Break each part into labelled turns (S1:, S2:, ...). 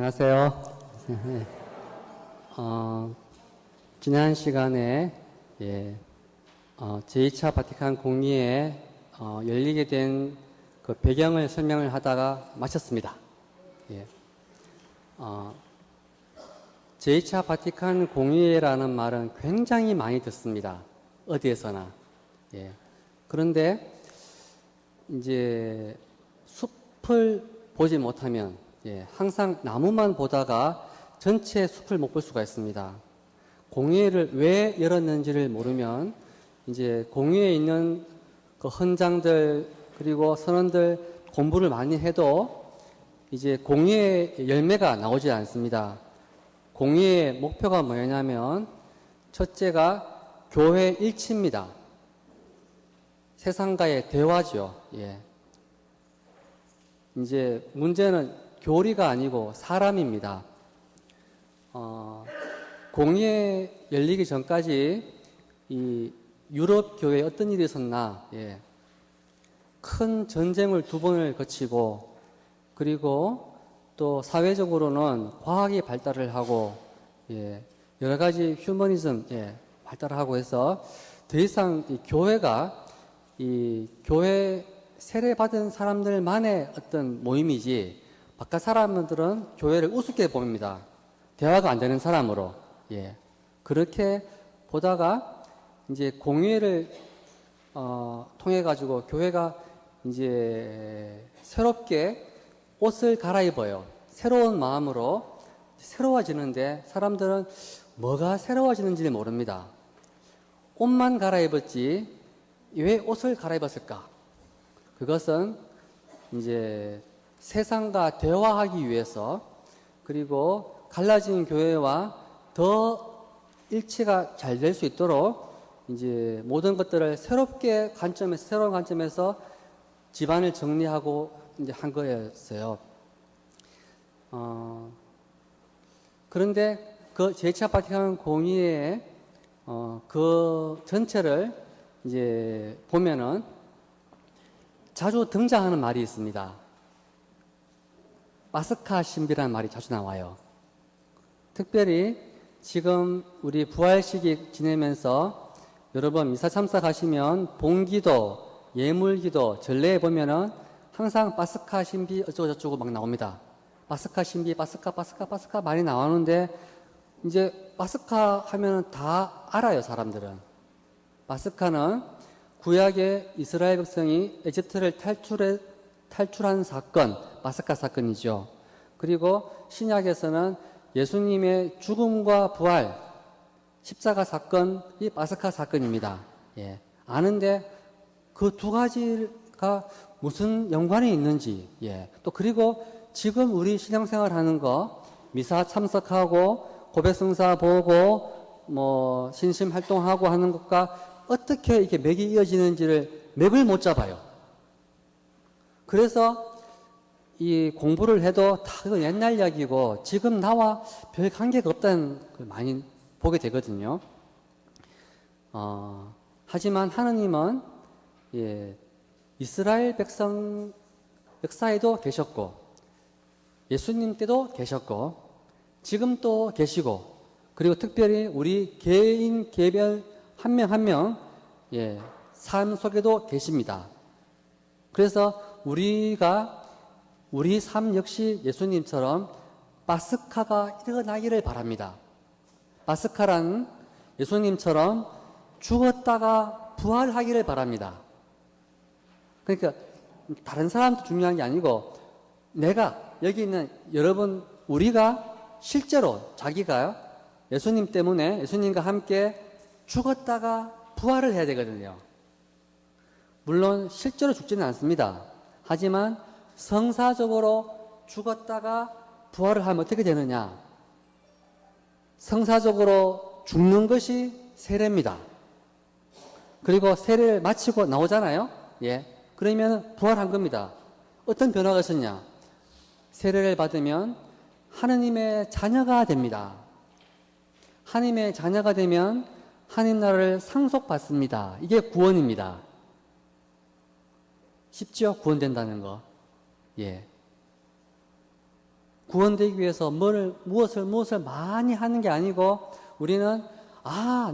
S1: 안녕하세요. 지난 시간에 제2차 바티칸 공의회 열리게 된 그 배경을 설명을 하다가 마쳤습니다. 제2차 바티칸 공의회라는 말은 굉장히 많이 듣습니다. 어디에서나. 그런데 이제 숲을 보지 못하면 항상 나무만 보다가 전체 숲을 못 볼 수가 있습니다. 공의회를 왜 열었는지를 모르면 이제 공의회에 있는 그 헌장들 그리고 선원들 공부를 많이 해도 이제 공의회 열매가 나오지 않습니다. 공의회의 목표가 뭐냐면 첫째가 교회 일치입니다. 세상과의 대화죠. 이제 문제는 교리가 아니고 사람입니다. 공의회 열리기 전까지 이 유럽 교회에 어떤 일이 있었나? 큰 전쟁을 2번을 거치고 그리고 또 사회적으로는 과학이 발달을 하고 여러 가지 휴머니즘 발달을 하고 해서 더 이상 이 교회가 이 교회 세례받은 사람들만의 어떤 모임이지 바깥 사람들은 교회를 우습게 봅니다. 대화가 안 되는 사람으로. 그렇게 보다가 이제 공의회를 통해 가지고 교회가 이제 새롭게 옷을 갈아입어요. 새로운 마음으로 새로워지는데 사람들은 뭐가 새로워지는지 모릅니다. 옷만 갈아입었지 왜 옷을 갈아입었을까? 그것은 이제 세상과 대화하기 위해서 그리고 갈라진 교회와 더 일치가 잘 될 수 있도록 이제 모든 것들을 새로운 관점에서 집안을 정리하고 이제 한 거였어요. 그런데 그 제2차 바티칸 공의회의 그 전체를 이제 보면은 자주 등장하는 말이 있습니다. 파스카 신비라는 말이 자주 나와요. 특별히 지금 우리 부활식이 지내면서 여러분 미사 참석하시면 봉기도, 예물기도, 전례에 보면은 항상 파스카 신비 어쩌고저쩌고 막 나옵니다. 파스카 신비, 파스카 많이 나오는데 이제 파스카 하면은 다 알아요, 사람들은. 파스카는 구약의 이스라엘 백성이 에집트를 탈출한 사건, 파스카 사건이죠. 그리고 신약에서는 예수님의 죽음과 부활, 십자가 사건이 파스카 사건입니다. 아는데 그 2가지가 무슨 연관이 있는지, 또 그리고 지금 우리 신앙생활 하는 거, 미사 참석하고, 고백성사 보고, 뭐, 신심 활동하고 하는 것과 어떻게 이렇게 맥이 이어지는지를 맥을 못 잡아요. 그래서 이 공부를 해도 다 그건 옛날 이야기고, 지금 나와 별 관계가 없다는 걸 많이 보게 되거든요. 하지만 하느님은, 이스라엘 백성 역사에도 계셨고, 예수님 때도 계셨고, 지금 또 계시고, 그리고 특별히 우리 개인 개별 한 명 한 명, 삶 속에도 계십니다. 그래서 우리 삶 역시 예수님처럼 파스카가 일어나기를 바랍니다. 파스카란 예수님처럼 죽었다가 부활하기를 바랍니다. 그러니까 다른 사람도 중요한 게 아니고 내가 여기 있는 여러분 우리가 실제로 자기가 예수님 때문에 예수님과 함께 죽었다가 부활을 해야 되거든요. 물론 실제로 죽지는 않습니다. 하지만 성사적으로 죽었다가 부활을 하면 어떻게 되느냐? 성사적으로 죽는 것이 세례입니다. 그리고 세례를 마치고 나오잖아요. 그러면 부활한 겁니다. 어떤 변화가 있었냐? 세례를 받으면 하느님의 자녀가 됩니다. 하느님의 자녀가 되면 하느님 나라를 상속받습니다. 이게 구원입니다. 쉽죠? 구원된다는 거. 구원되기 위해서 무엇을 많이 하는 게 아니고 우리는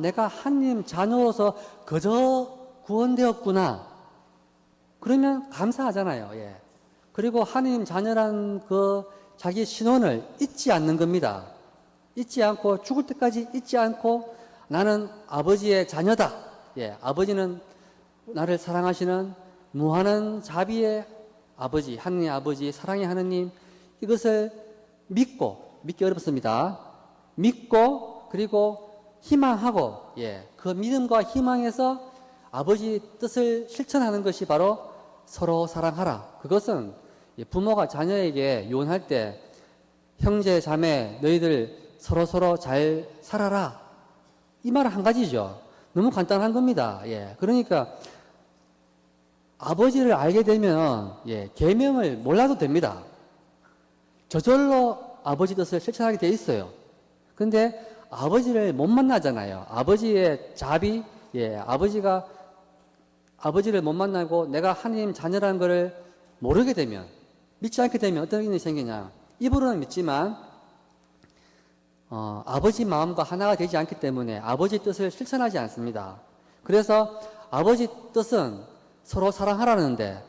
S1: 내가 하나님 자녀로서 그저 구원되었구나. 그러면 감사하잖아요. 예. 그리고 하나님 자녀란 그 자기 신원을 잊지 않는 겁니다. 잊지 않고 죽을 때까지 잊지 않고 나는 아버지의 자녀다. 예. 아버지는 나를 사랑하시는 무한한 자비의 아버지, 하느님 아버지, 사랑의 하느님, 이것을 믿기 어렵습니다. 믿고, 그리고 희망하고, 예, 그 믿음과 희망에서 아버지 뜻을 실천하는 것이 바로 서로 사랑하라. 그것은 부모가 자녀에게 유언할 때, 형제, 자매, 너희들 서로 잘 살아라. 이 말은 한 가지죠. 너무 간단한 겁니다. 예, 그러니까, 아버지를 알게 되면, 예, 계명을 몰라도 됩니다. 저절로 아버지 뜻을 실천하게 돼 있어요. 근데 아버지를 못 만나잖아요. 아버지의 자비, 예, 아버지를 못 만나고 내가 하나님 자녀라는 것을 모르게 되면, 믿지 않게 되면 어떤 일이 생기냐. 입으로는 믿지만, 아버지 마음과 하나가 되지 않기 때문에 아버지 뜻을 실천하지 않습니다. 그래서 아버지 뜻은 서로 사랑하라는데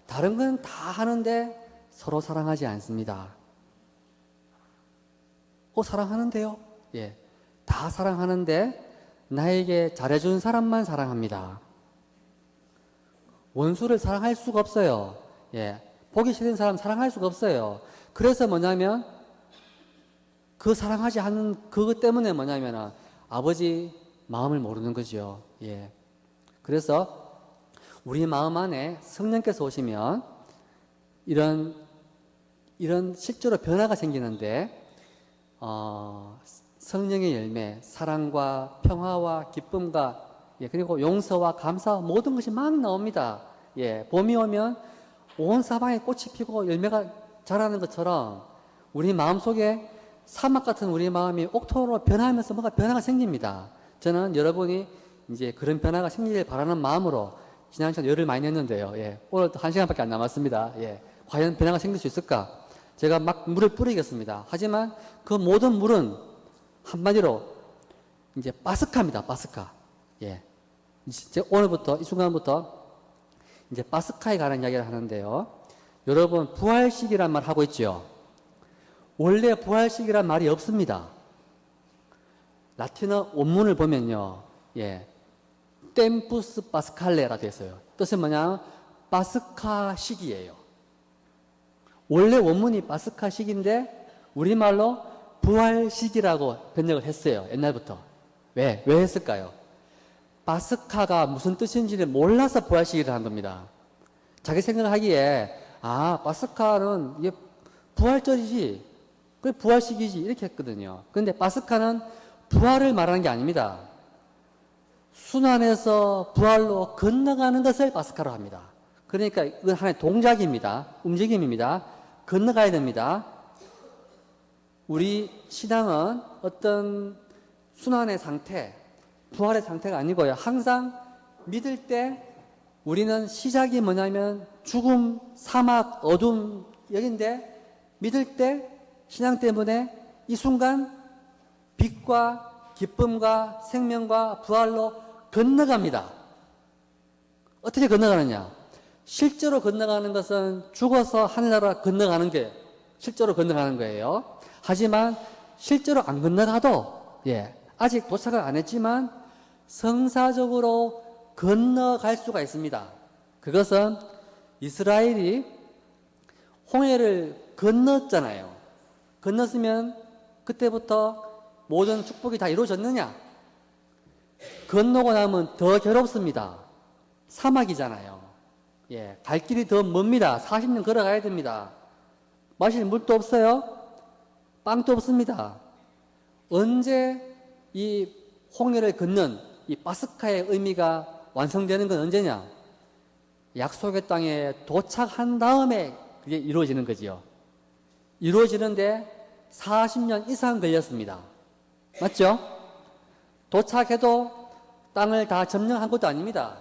S1: 다른 건 다 하는데 서로 사랑하지 않습니다. 사랑하는데요? 예. 다 사랑하는데 나에게 잘해준 사람만 사랑합니다. 원수를 사랑할 수가 없어요. 예. 보기 싫은 사람 사랑할 수가 없어요. 그래서 뭐냐면 그 사랑하지 않는 그것 때문에 뭐냐면 아버지 마음을 모르는 거죠. 예. 그래서 우리 마음 안에 성령께서 오시면 이런 실제로 변화가 생기는데 성령의 열매, 사랑과 평화와 기쁨과, 예, 그리고 용서와 감사, 모든 것이 막 나옵니다. 예, 봄이 오면 온 사방에 꽃이 피고 열매가 자라는 것처럼 우리 마음 속에 사막 같은 우리 마음이 옥토로 변하면서 뭔가 변화가 생깁니다. 저는 여러분이 이제 그런 변화가 생기길 바라는 마음으로 지난 시간 열을 많이 냈는데요. 예, 오늘도 1시간밖에 안 남았습니다. 예, 과연 변화가 생길 수 있을까? 제가 막 물을 뿌리겠습니다. 하지만 그 모든 물은 한마디로 이제 바스카입니다. 바스카. 예. 이제 오늘부터, 이 순간부터 이제 바스카에 관한 이야기를 하는데요. 여러분, 부활식이란 말 하고 있죠? 원래 부활식이란 말이 없습니다. 라틴어 원문을 보면요. 예. 템푸스 바스칼레라 되어 있어요. 뜻은 뭐냐? 바스카식이에요. 원래 원문이 바스카식인데 우리말로 부활식이라고 번역을 했어요. 옛날부터. 왜 했을까요? 바스카가 무슨 뜻인지를 몰라서 부활식이를 한 겁니다. 자기 생각하기에 바스카는 이게 부활절이지, 그게 부활식이지 이렇게 했거든요. 그런데 바스카는 부활을 말하는 게 아닙니다. 순환에서 부활로 건너가는 것을 바스카로 합니다. 그러니까 이건 하나의 동작입니다. 움직임입니다. 건너가야 됩니다. 우리 신앙은 어떤 순환의 상태, 부활의 상태가 아니고요. 항상 믿을 때 우리는 시작이 뭐냐면 죽음, 사막, 어둠 여긴데 믿을 때 신앙 때문에 이 순간 빛과 기쁨과 생명과 부활로 건너갑니다. 어떻게 건너가느냐? 실제로 건너가는 것은 죽어서 하늘나라 건너가는 게 실제로 건너가는 거예요. 하지만 실제로 안 건너가도 아직 도착을 안 했지만 성사적으로 건너갈 수가 있습니다. 그것은 이스라엘이 홍해를 건넜잖아요. 건넜으면 그때부터 모든 축복이 다 이루어졌느냐? 건너고 나면 더 괴롭습니다. 사막이잖아요. 갈 길이 더 멉니다. 40년 걸어가야 됩니다. 마실 물도 없어요. 빵도 없습니다. 언제 이 홍해를 건넌 이 바스카의 의미가 완성되는 건 언제냐? 약속의 땅에 도착한 다음에 그게 이루어지는 거지요. 이루어지는데 40년 이상 걸렸습니다. 맞죠? 도착해도 땅을 다 점령한 것도 아닙니다.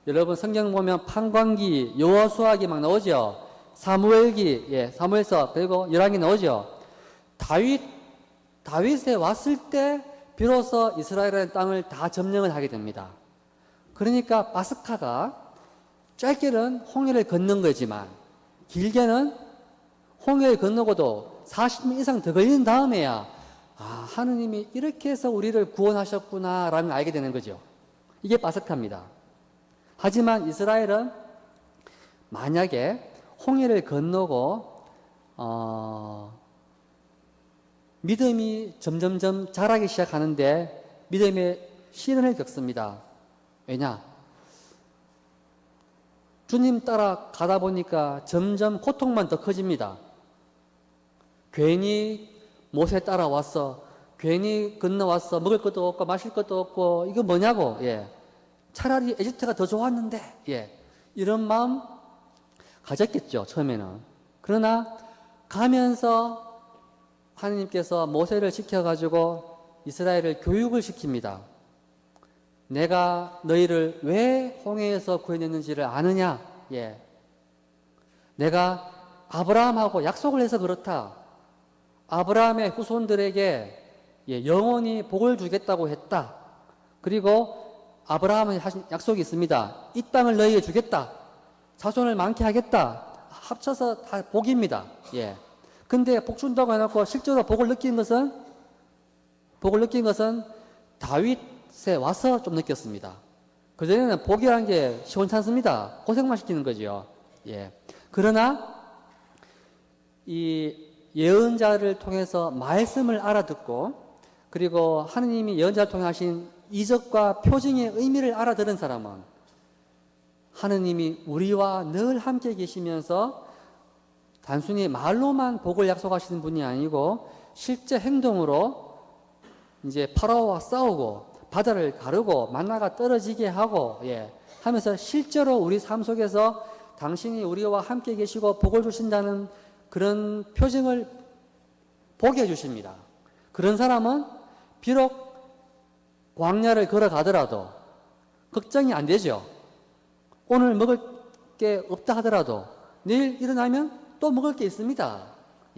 S1: 여러분 성경 보면 판관기, 여호수아기 막 나오죠. 사무엘기, 사무엘서 그리고 열왕기 나오죠. 다윗에 왔을 때 비로소 이스라엘의 땅을 다 점령을 하게 됩니다. 그러니까 파스카가 짧게는 홍해를 건넌 거지만 길게는 홍해를 건너고도 40년 이상 더 걸린 다음에야 하느님이 이렇게 해서 우리를 구원하셨구나 라는 걸 알게 되는 거죠. 이게 파스카입니다. 하지만 이스라엘은 만약에 홍해를 건너고 믿음이 점점점 자라기 시작하는데 믿음의 시련을 겪습니다. 왜냐? 주님 따라 가다 보니까 점점 고통만 더 커집니다. 괜히 모세 따라왔어. 괜히 건너왔어. 먹을 것도 없고 마실 것도 없고 이거 뭐냐고. 예. 차라리 에집트가 더 좋았는데. 예. 이런 마음 가졌겠죠. 처음에는. 그러나 가면서 하나님께서 모세를 시켜가지고 이스라엘을 교육을 시킵니다. 내가 너희를 왜 홍해에서 구해냈는지를 아느냐? 예. 내가 아브라함하고 약속을 해서 그렇다. 아브라함의 후손들에게 영원히 복을 주겠다고 했다. 그리고 아브라함은 하신 약속이 있습니다. 이 땅을 너희에게 주겠다. 자손을 많게 하겠다. 합쳐서 다 복입니다. 예. 근데 복 준다고 해놓고 실제로 복을 느낀 것은 다윗에 와서 좀 느꼈습니다. 그전에는 복이라는 게 시원찮습니다. 고생만 시키는 거죠. 예. 그러나 이 예언자를 통해서 말씀을 알아듣고 그리고 하느님이 예언자를 통해 하신 이적과 표징의 의미를 알아들은 사람은 하느님이 우리와 늘 함께 계시면서 단순히 말로만 복을 약속하시는 분이 아니고 실제 행동으로 이제 파라오와 싸우고 바다를 가르고 만나가 떨어지게 하고 하면서 실제로 우리 삶 속에서 당신이 우리와 함께 계시고 복을 주신다는 그런 표징을 보게 해주십니다. 그런 사람은 비록 광야를 걸어가더라도 걱정이 안 되죠. 오늘 먹을 게 없다 하더라도 내일 일어나면 또 먹을 게 있습니다.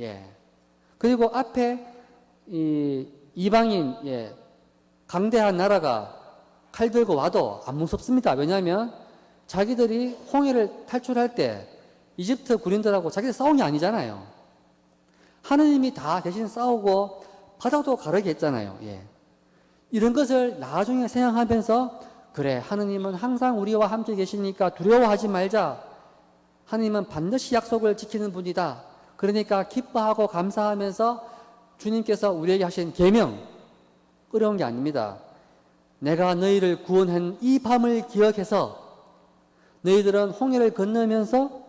S1: 예. 그리고 앞에 이방인 강대한 나라가 칼 들고 와도 안 무섭습니다. 왜냐하면 자기들이 홍해를 탈출할 때 이집트 군인들하고 자기들 싸운 게 아니잖아요. 하느님이 다 대신 싸우고 바다도 가르게 했잖아요. 예. 이런 것을 나중에 생각하면서 그래 하느님은 항상 우리와 함께 계시니까 두려워하지 말자. 하느님은 반드시 약속을 지키는 분이다. 그러니까 기뻐하고 감사하면서 주님께서 우리에게 하신 계명 어려운 게 아닙니다. 내가 너희를 구원한 이 밤을 기억해서 너희들은 홍해를 건너면서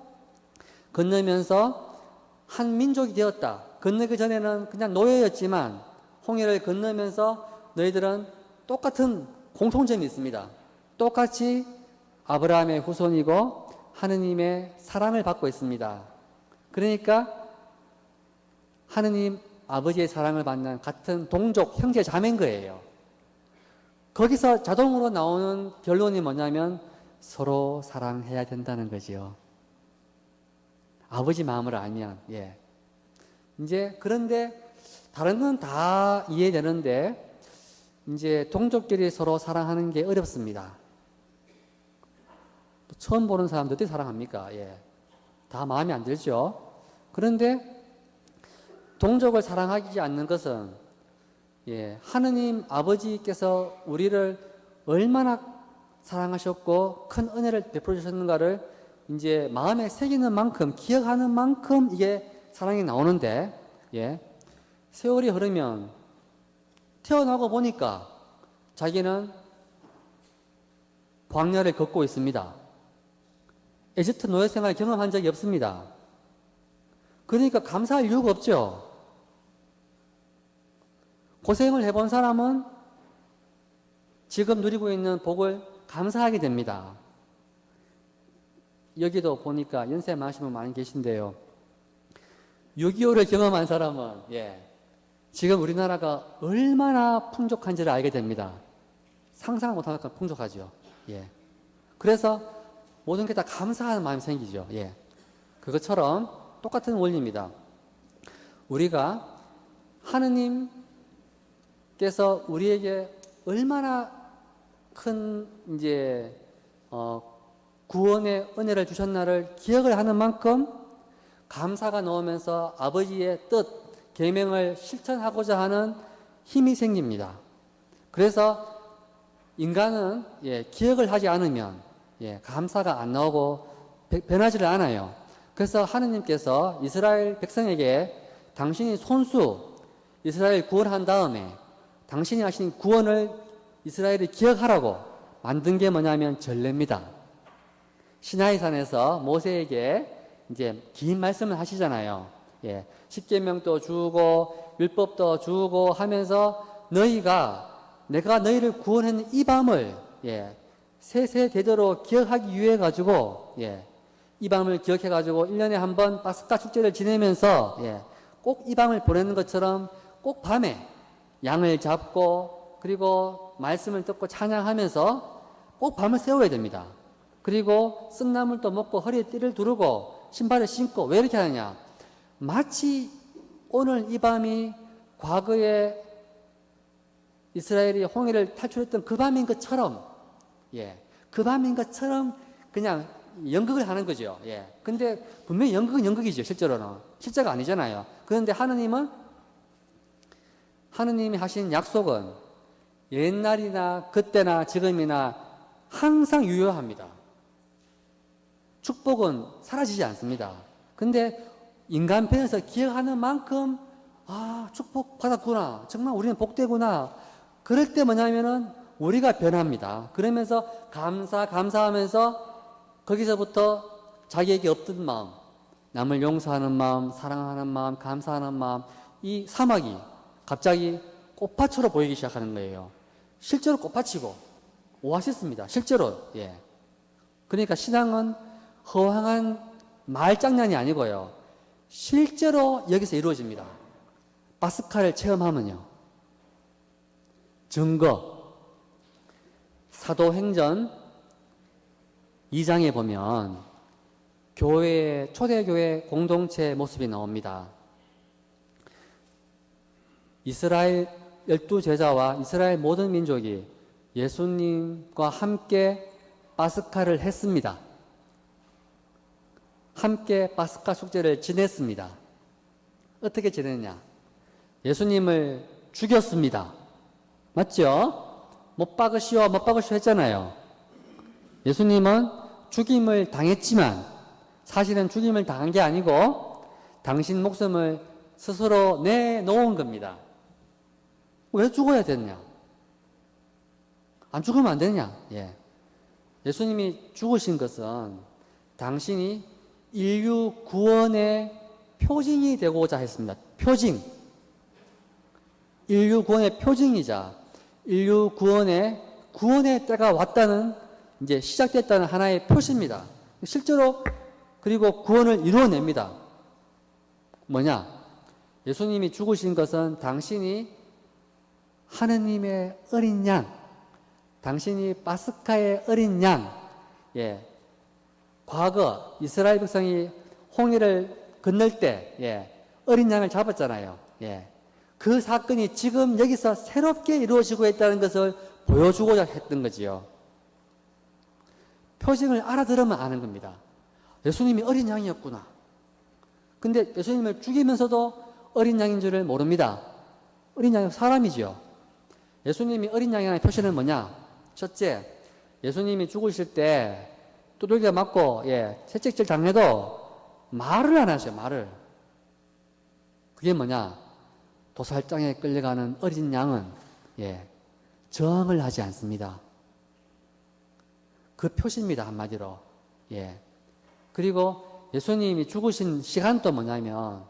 S1: 한 민족이 되었다. 건너기 전에는 그냥 노예였지만 홍해를 건너면서 너희들은 똑같은 공통점이 있습니다. 똑같이 아브라함의 후손이고 하느님의 사랑을 받고 있습니다. 그러니까 하느님 아버지의 사랑을 받는 같은 동족 형제 자매인 거예요. 거기서 자동으로 나오는 결론이 뭐냐면 서로 사랑해야 된다는 거지요. 아버지 마음을 알면 이제 그런데 다른 건 다 이해되는데 이제 동족끼리 서로 사랑하는 게 어렵습니다. 처음 보는 사람들 어떻게 사랑합니까? 다 마음에 안 들죠. 그런데 동족을 사랑하지 않는 것은 하느님 아버지께서 우리를 얼마나 사랑하셨고 큰 은혜를 베풀어 주셨는가를 이제 마음에 새기는 만큼 기억하는 만큼 이게 사랑이 나오는데 세월이 흐르면 태어나고 보니까 자기는 광야를 걷고 있습니다. 에집트 노예 생활 경험한 적이 없습니다. 그러니까 감사할 이유가 없죠. 고생을 해본 사람은 지금 누리고 있는 복을 감사하게 됩니다. 여기도 보니까 연세 많으신 분 많이 계신데요. 6.25를 경험한 사람은 지금 우리나라가 얼마나 풍족한지를 알게 됩니다. 상상 못할 만큼 풍족하죠. 그래서 모든 게 다 감사하는 마음이 생기죠. 그것처럼 똑같은 원리입니다. 우리가 하느님께서 우리에게 얼마나 큰 구원의 은혜를 주셨나를 기억을 하는 만큼 감사가 나오면서 아버지의 뜻, 계명을 실천하고자 하는 힘이 생깁니다. 그래서 인간은 기억을 하지 않으면 감사가 안 나오고 변하지를 않아요. 그래서 하느님께서 이스라엘 백성에게 당신이 손수 이스라엘 구원한 다음에 당신이 하신 구원을 이스라엘이 기억하라고 만든 게 뭐냐면 전례입니다. 시나이산에서 모세에게 이제 긴 말씀을 하시잖아요. 십계명도 주고 율법도 주고 하면서 내가 너희를 구원한 이 밤을 세세대대로 기억하기 위해 가지고 이 밤을 기억해 가지고 1년에 한 번 파스카 축제를 지내면서 꼭 이 밤을 보내는 것처럼 꼭 밤에 양을 잡고 그리고 말씀을 듣고 찬양하면서 꼭 밤을 새워야 됩니다. 그리고 쓴나물도 먹고 허리에 띠를 두르고 신발을 신고 왜 이렇게 하느냐? 마치 오늘 이 밤이 과거에 이스라엘이 홍해를 탈출했던 그 밤인 것처럼 그 밤인 것처럼 그냥 연극을 하는 거죠. 근데 분명히 연극은 연극이죠. 실제가 아니잖아요. 그런데 하느님이 하신 약속은 옛날이나 그때나 지금이나 항상 유효합니다. 축복은 사라지지 않습니다. 근데 인간편에서 기억하는 만큼 축복 받았구나. 정말 우리는 복되구나. 그럴 때 뭐냐면은 우리가 변합니다. 그러면서 감사하면서 거기서부터 자기에게 없던 마음, 남을 용서하는 마음, 사랑하는 마음, 감사하는 마음, 이 사막이 갑자기 꽃밭으로 보이기 시작하는 거예요. 실제로 꽃밭이고 오아시스입니다. 실제로. 그러니까 신앙은 허황한 말장난이 아니고요. 실제로 여기서 이루어집니다. 파스카를 체험하면요. 증거. 사도행전 2장에 보면 초대교회 공동체 모습이 나옵니다. 이스라엘 12제자와 이스라엘 모든 민족이 예수님과 함께 파스카를 했습니다. 함께 파스카 축제를 지냈습니다. 어떻게 지냈냐? 예수님을 죽였습니다. 맞죠? 못 박으시오 했잖아요. 예수님은 죽임을 당했지만 사실은 죽임을 당한 게 아니고 당신 목숨을 스스로 내놓은 겁니다. 왜 죽어야 됐냐? 안 죽으면 안 되냐? 예수님이 죽으신 것은 당신이 인류 구원의 표징이 되고자 했습니다. 표징. 인류 구원의 표징이자 인류 구원의 때가 왔다는 이제 시작됐다는 하나의 표시입니다. 실제로 그리고 구원을 이루어냅니다. 뭐냐? 예수님이 죽으신 것은 당신이 하느님의 어린 양, 당신이 파스카의 어린 양, 과거 이스라엘 백성이 홍해를 건널 때 어린 양을 잡았잖아요. 그 사건이 지금 여기서 새롭게 이루어지고 있다는 것을 보여주고자 했던 거지요. 표징을 알아들으면 아는 겁니다. 예수님이 어린 양이었구나. 근데 예수님을 죽이면서도 어린 양인 줄을 모릅니다. 어린 양은 사람이지요. 예수님이 어린 양이라는 표시는 뭐냐? 첫째, 예수님이 죽으실 때 두들겨 맞고 채찍질 당해도 말을 안 하셔요. 말을. 그게 뭐냐? 도살장에 끌려가는 어린 양은 저항을 하지 않습니다. 그 표시입니다. 한마디로. 그리고 예수님이 죽으신 시간도 뭐냐면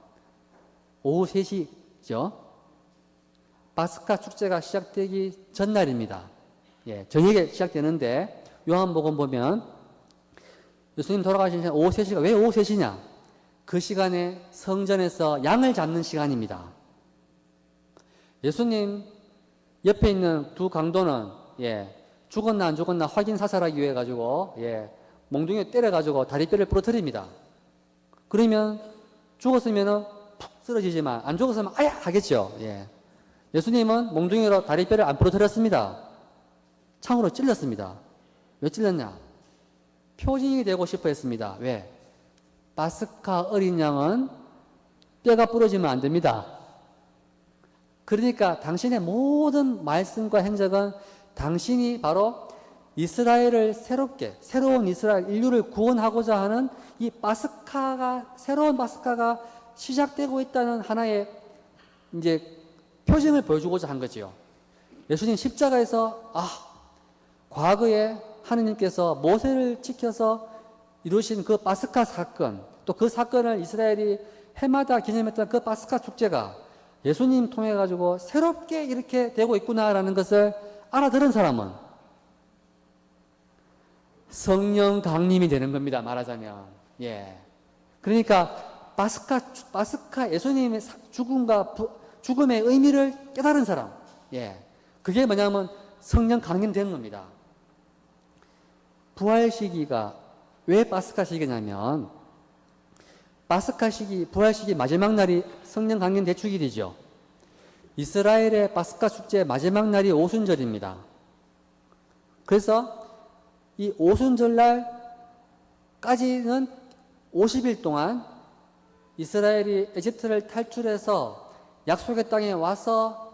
S1: 오후 3시죠. 파스카 축제가 시작되기 전날입니다. 저녁에 시작되는데 요한복음 보면 예수님 돌아가신 시간 오후 3시가 왜 오후 3시냐? 그 시간에 성전에서 양을 잡는 시간입니다. 예수님 옆에 있는 두 강도는 죽었나 안 죽었나 확인 사살하기 위해 가지고 몽둥이에 때려 가지고 다리뼈를 부러뜨립니다. 그러면 죽었으면은 푹 쓰러지지만 안 죽었으면 아야 하겠죠. 예. 예수님은 몽둥이로 다리뼈를 안 부러뜨렸습니다. 창으로 찔렀습니다. 왜 찔렀냐? 표징이 되고 싶어 했습니다. 왜? 파스카 어린 양은 뼈가 부러지면 안 됩니다. 그러니까 당신의 모든 말씀과 행적은 당신이 바로 이스라엘을 새로운 이스라엘 인류를 구원하고자 하는 이 새로운 파스카가 시작되고 있다는 하나의 이제 표징을 보여주고자 한 거지요. 예수님 십자가에서 과거에 하느님께서 모세를 지켜서 이루신 그 파스카 사건, 또 그 사건을 이스라엘이 해마다 기념했던 그 파스카 축제가 예수님 통해 가지고 새롭게 이렇게 되고 있구나라는 것을 알아들은 사람은 성령 강림이 되는 겁니다. 말하자면. 예. 그러니까 파스카 예수님의 죽음의 의미를 깨달은 사람. 예. 그게 뭐냐면 성령 강림되는 겁니다. 부활 시기가 왜 파스카 시기냐면 부활 시기 마지막 날이 성령 강림 대축일이죠. 이스라엘의 파스카 축제 마지막 날이 오순절입니다. 그래서 이 오순절날까지는 50일 동안 이스라엘이 에집트를 탈출해서 약속의 땅에 와서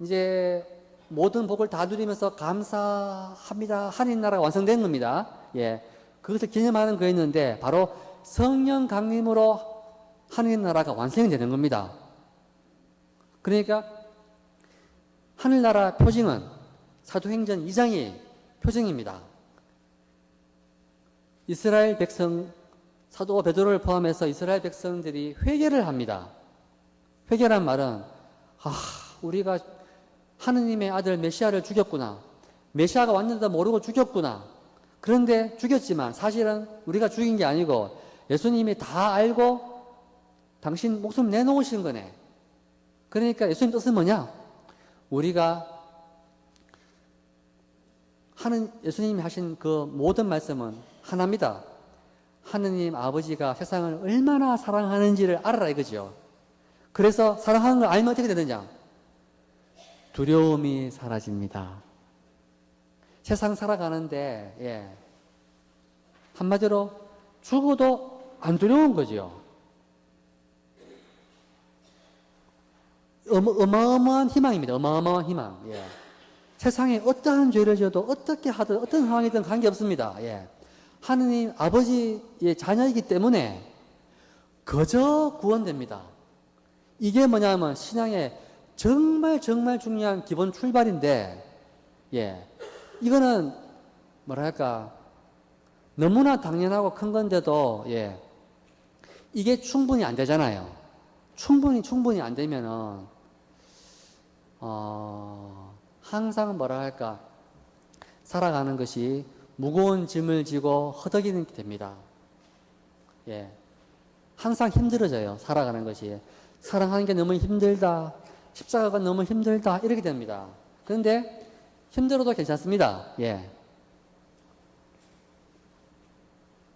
S1: 이제 모든 복을 다 누리면서 감사합니다 하나님 나라가 완성된 겁니다. 예, 그것을 기념하는 거였는데 바로 성령 강림으로 하나님 나라가 완성이 되는 겁니다. 그러니까 하늘나라 표징은 사도행전 2장이 표징입니다. 이스라엘 백성, 사도 베드로를 포함해서 이스라엘 백성들이 회개를 합니다. 회개란 말은 우리가 하느님의 아들 메시아를 죽였구나. 메시아가 왔는데도 모르고 죽였구나. 그런데 죽였지만 사실은 우리가 죽인 게 아니고 예수님이 다 알고 당신 목숨 내놓으신 거네. 그러니까 예수님 뜻은 뭐냐? 우리가 예수님이 하신 그 모든 말씀은 하나입니다. 하느님 아버지가 세상을 얼마나 사랑하는지를 알아라 이거죠. 그래서 사랑하는 걸 알면 어떻게 되느냐? 두려움이 사라집니다. 세상 살아가는데 한마디로 죽어도 안 두려운 거죠. 어마어마한 희망입니다. 어마어마한 희망. 세상에 어떠한 죄를 지어도 어떻게 하든 어떤 상황이든 관계없습니다. 하느님 아버지의 자녀이기 때문에 그저 구원됩니다. 이게 뭐냐면 신앙의 정말 중요한 기본 출발인데 이거는 뭐랄까 너무나 당연하고 큰 건데도 이게 충분히 안 되잖아요. 충분히 안 되면은 항상 뭐랄까 살아가는 것이 무거운 짐을 지고 허덕이는 게 됩니다. 항상 힘들어져요. 살아가는 것이. 사랑하는 게 너무 힘들다. 십자가가 너무 힘들다. 이렇게 됩니다. 그런데 힘들어도 괜찮습니다.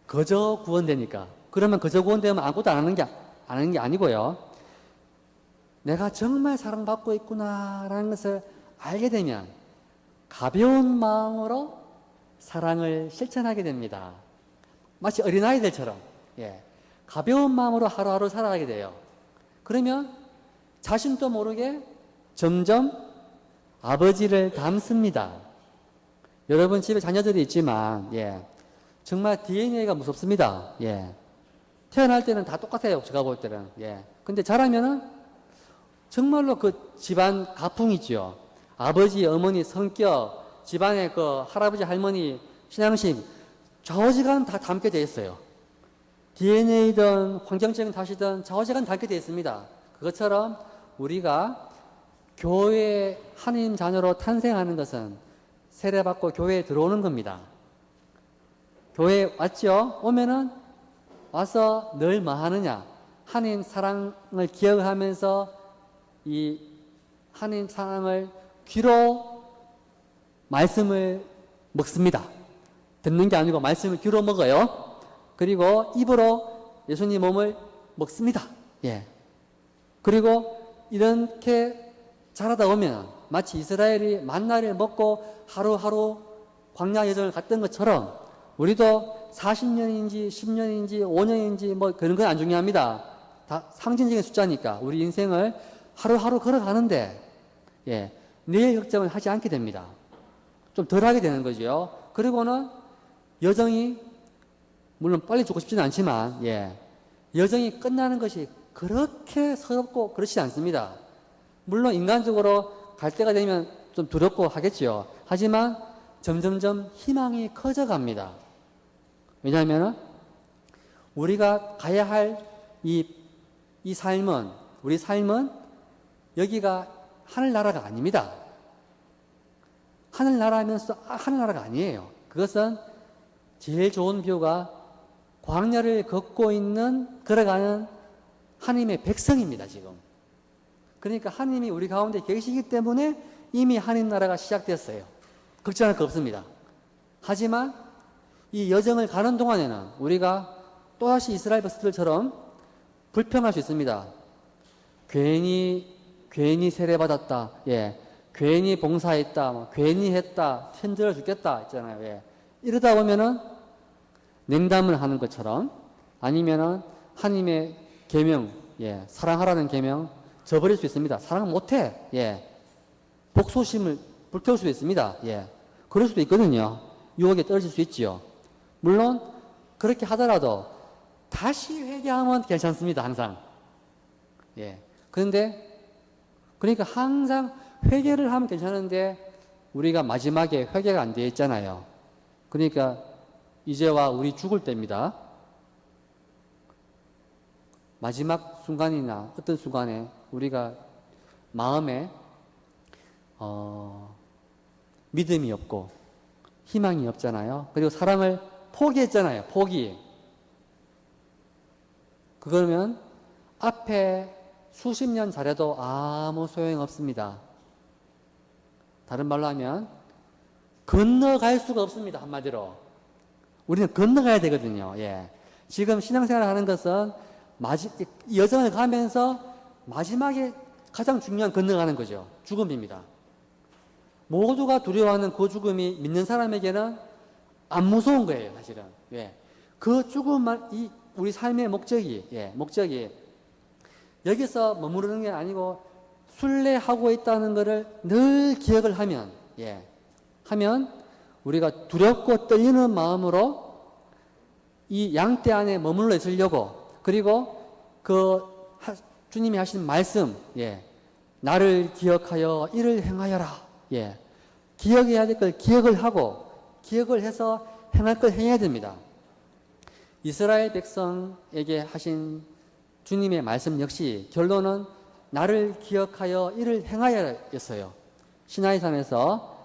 S1: 그저 구원되니까. 그러면 그저 구원되면 아무것도 안 하는 게 아니고요. 내가 정말 사랑받고 있구나라는 것을 알게 되면 가벼운 마음으로 사랑을 실천하게 됩니다. 마치 어린아이들처럼 가벼운 마음으로 하루하루 살아가게 돼요. 그러면 자신도 모르게 점점 아버지를 닮습니다. 여러분 집에 자녀들이 있지만 정말 DNA가 무섭습니다. 태어날 때는 다 똑같아요. 제가 볼 때는. 근데 자라면은 정말로 그 집안 가풍이죠. 아버지, 어머니 성격, 집안의 그 할아버지, 할머니 신앙심 좌우지간 다 닮게 되어 있어요. DNA든 환경적인 탓이든 좌우지간 닮게 되어 있습니다. 그것처럼 우리가 교회 하나님 자녀로 탄생하는 것은 세례받고 교회에 들어오는 겁니다. 교회에 왔죠? 오면은 와서 늘 뭐 하느냐? 하나님 사랑을 기억하면서 이 하나님 사랑을 귀로 말씀을 먹습니다. 듣는 게 아니고 말씀을 귀로 먹어요. 그리고 입으로 예수님 몸을 먹습니다. 그리고 이렇게 자라다 보면 마치 이스라엘이 만나를 먹고 하루하루 광야 여정을 갔던 것처럼 우리도 40년인지 10년인지 5년인지 뭐 그런 건 안 중요합니다. 다 상징적인 숫자니까 우리 인생을 하루하루 걸어가는데 내일 걱정을 하지 않게 됩니다. 좀 덜 하게 되는 거죠. 그리고는 여정이 물론 빨리 죽고 싶지는 않지만 여정이 끝나는 것이 그렇게 서럽고 그렇지 않습니다. 물론 인간적으로 갈 때가 되면 좀 두렵고 하겠죠. 하지만 점점점 희망이 커져갑니다. 왜냐하면 우리가 가야 할 이 삶은, 우리 삶은 여기가 하늘나라가 아닙니다. 하늘나라면서 하늘나라가 아니에요. 그것은 제일 좋은 비유가 광야를 걸어가는 하나님의 백성입니다, 지금. 그러니까 하나님이 우리 가운데 계시기 때문에 이미 하나님 나라가 시작됐어요. 걱정할 거 없습니다. 하지만 이 여정을 가는 동안에는 우리가 또다시 이스라엘 백성들처럼 불평할 수 있습니다. 괜히 세례받았다. 괜히 봉사했다. 괜히 했다. 힘들어 죽겠다. 있잖아요. 이러다 보면은 냉담을 하는 것처럼 아니면은 하나님의 계명, 사랑하라는 계명 저버릴 수 있습니다. 사랑 못해. 복소심을 불태울 수도 있습니다. 그럴 수도 있거든요. 유혹에 떨어질 수 있지요. 물론 그렇게 하더라도 다시 회개하면 괜찮습니다. 항상. 그런데 그러니까 항상 회개를 하면 괜찮은데 우리가 마지막에 회개가 안 되어 있잖아요. 그러니까 이제와 우리 죽을 때입니다. 마지막 순간이나 어떤 순간에 우리가 마음에 믿음이 없고 희망이 없잖아요. 그리고 사랑을 포기했잖아요. 포기. 그러면 앞에 수십 년 잘해도 아무 소용없습니다. 다른 말로 하면 건너갈 수가 없습니다. 한마디로. 우리는 건너가야 되거든요. 지금 신앙생활을 하는 것은 여정을 가면서 마지막에 가장 중요한 건너가는 거죠. 죽음입니다. 모두가 두려워하는 그 죽음이 믿는 사람에게는 안 무서운 거예요, 사실은. 그 죽음만, 우리 삶의 목적이 여기서 머무르는 게 아니고 순례하고 있다는 것을 늘 기억을 하면 우리가 두렵고 떨리는 마음으로 이 양떼 안에 머물러 있으려고 그리고 주님이 하신 말씀, 나를 기억하여 이를 행하여라. 기억해야 될 걸 기억을 하고 기억을 해서 행할 걸 행해야 됩니다. 이스라엘 백성에게 하신 주님의 말씀 역시 결론은 나를 기억하여 이를 행하여였어요. 시나이산에서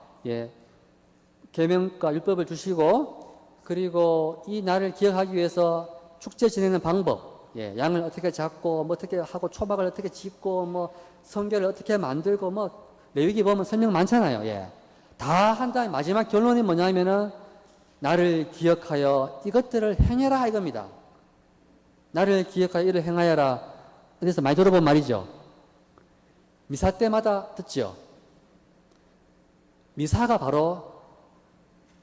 S1: 계명과 율법을 주시고 그리고 이 날을 기억하기 위해서 축제 지내는 방법, 양을 어떻게 잡고 뭐 어떻게 하고 초막을 어떻게 짓고 뭐 성결을 어떻게 만들고 뭐 레위기 보면 설명 많잖아요. 다 한 다음에 마지막 결론이 뭐냐면은 나를 기억하여 이것들을 행해라 이겁니다. 나를 기억하여 이를 행하여라. 어디서 많이 들어본 말이죠. 미사 때마다 듣죠.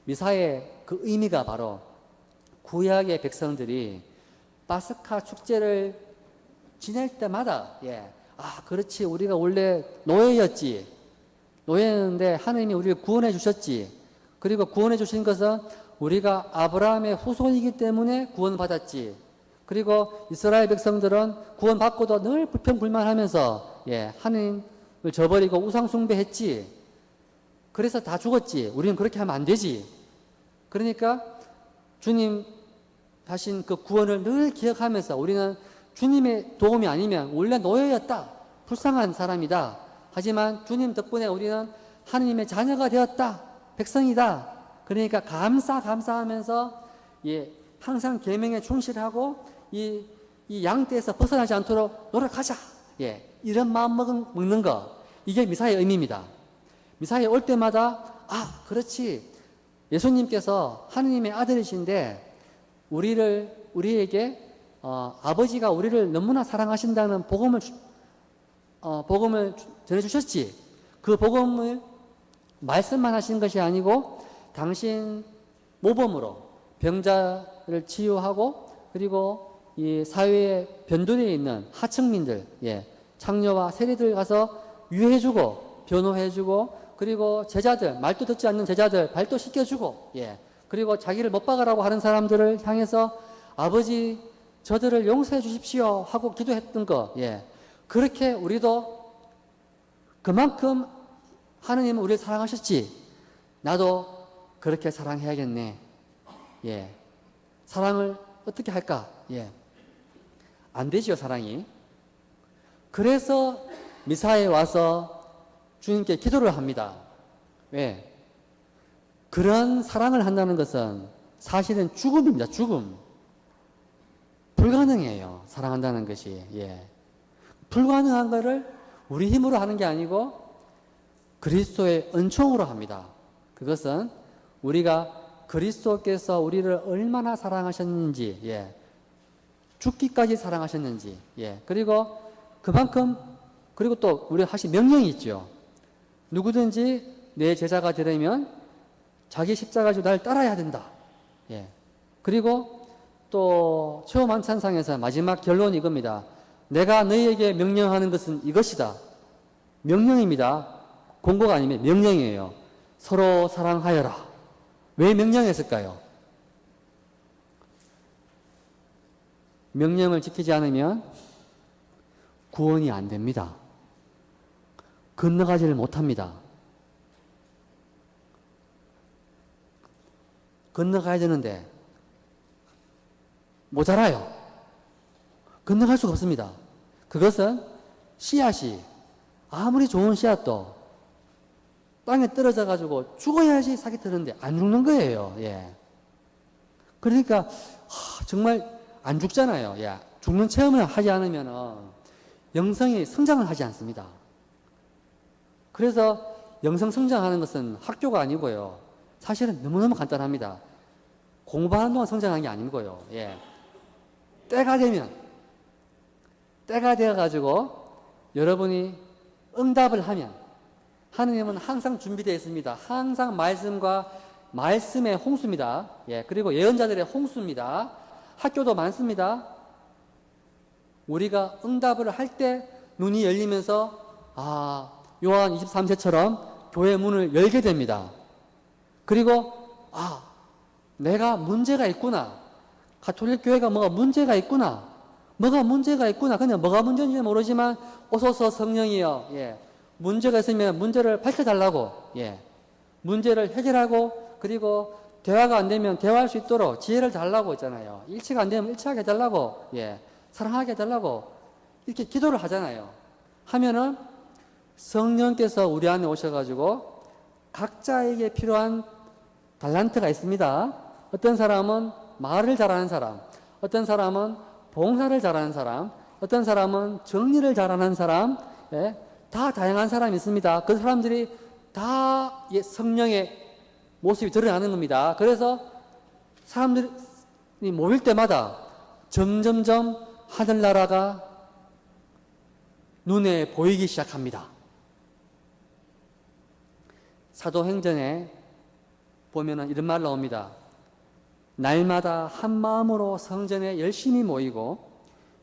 S1: 미사의 그 의미가 바로 구약의 백성들이 파스카 축제를 지낼 때마다 그렇지 우리가 원래 노예였는데 하나님이 우리를 구원해 주셨지. 그리고 구원해 주신 것은 우리가 아브라함의 후손이기 때문에 구원받았지. 그리고 이스라엘 백성들은 구원받고도 늘 불평불만하면서 하나님을 저버리고 우상 숭배했지. 그래서 다 죽었지. 우리는 그렇게 하면 안 되지. 그러니까 주님 하신 그 구원을 늘 기억하면서 우리는 주님의 도움이 아니면 원래 노예였다. 불쌍한 사람이다. 하지만 주님 덕분에 우리는 하나님의 자녀가 되었다. 백성이다. 그러니까 감사하면서 항상 계명에 충실하고 이 양떼에서 벗어나지 않도록 노력하자. 이런 마음 먹는 거. 이게 미사의 의미입니다. 미사에 올 때마다 그렇지. 예수님께서 하느님의 아들이신데 우리에게 아버지가 우리를 너무나 사랑하신다는 복음을 복음을 전해주셨지. 그 복음을 말씀만 하신 것이 아니고 당신 모범으로 병자를 치유하고 그리고 이 사회의 변두리에 있는 하층민들, 창녀와 세리들 가서 유해주고 변호해주고 그리고 제자들, 말도 듣지 않는 제자들 발도시켜주고 그리고 자기를 못 박으라고 하는 사람들을 향해서 아버지 저들을 용서해 주십시오 하고 기도했던 거 그렇게 우리도 그만큼 하느님은 우리를 사랑하셨지. 나도 그렇게 사랑해야겠네. 사랑을 어떻게 할까? 안 되지요, 사랑이. 그래서 미사에 와서 주님께 기도를 합니다. 왜? 그런 사랑을 한다는 것은 사실은 죽음입니다, 죽음. 불가능해요, 사랑한다는 것이. 불가능한 것을 우리 힘으로 하는 게 아니고 그리스도의 은총으로 합니다. 그것은 우리가 그리스도께서 우리를 얼마나 사랑하셨는지, 죽기까지 사랑하셨는지, 그리고 그만큼, 그리고 또 우리 하신 명령이 있죠. 누구든지 내 제자가 되려면 자기 십자가 지고 나를 따라야 된다. 그리고 또 최후 만찬상에서 마지막 결론이 이겁니다. 내가 너희에게 명령하는 것은 이것이다. 명령입니다. 공고가 아니면 명령이에요. 서로 사랑하여라. 왜 명령했을까요? 명령을 지키지 않으면 구원이 안 됩니다. 건너가지를 못합니다. 건너가야 되는데 모자라요. 건너갈 수가 없습니다. 그것은 씨앗이 아무리 좋은 씨앗도 땅에 떨어져 가지고 죽어야지 싹이 트는데 안 죽는 거예요. 그러니까 정말 안 죽잖아요. 죽는 체험을 하지 않으면 영성이 성장을 하지 않습니다. 그래서 영성 성장하는 것은 학교가 아니고요. 사실은 너무너무 간단합니다. 공부하는 동안 성장하는 게 아니고요. 때가 되어가지고 여러분이 응답을 하면 하느님은 항상 준비되어 있습니다. 항상 말씀과 말씀의 홍수입니다. 그리고 예언자들의 홍수입니다. 학교도 많습니다. 우리가 응답을 할 때 눈이 열리면서 요한 23세처럼 교회 문을 열게 됩니다. 그리고 내가 문제가 있구나. 가톨릭 교회가 뭐가 문제가 있구나. 그냥 뭐가 문제인지 모르지만 오소서 성령이여. 문제가 있으면 문제를 밝혀달라고. 문제를 해결하고 그리고 대화가 안 되면 대화할 수 있도록 지혜를 달라고 했잖아요. 일치가 안 되면 일치하게 해달라고. 사랑하게 해달라고. 이렇게 기도를 하잖아요. 하면은 성령께서 우리 안에 오셔가지고 각자에게 필요한 달란트가 있습니다. 어떤 사람은 말을 잘하는 사람, 어떤 사람은 봉사를 잘하는 사람, 어떤 사람은 정리를 잘하는 사람, 다 다양한 사람이 있습니다. 그 사람들이 다 성령의 모습이 드러나는 겁니다. 그래서 사람들이 모일 때마다 점점점 하늘나라가 눈에 보이기 시작합니다. 사도행전에 보면은 이런 말 나옵니다. 날마다 한 마음으로 성전에 열심히 모이고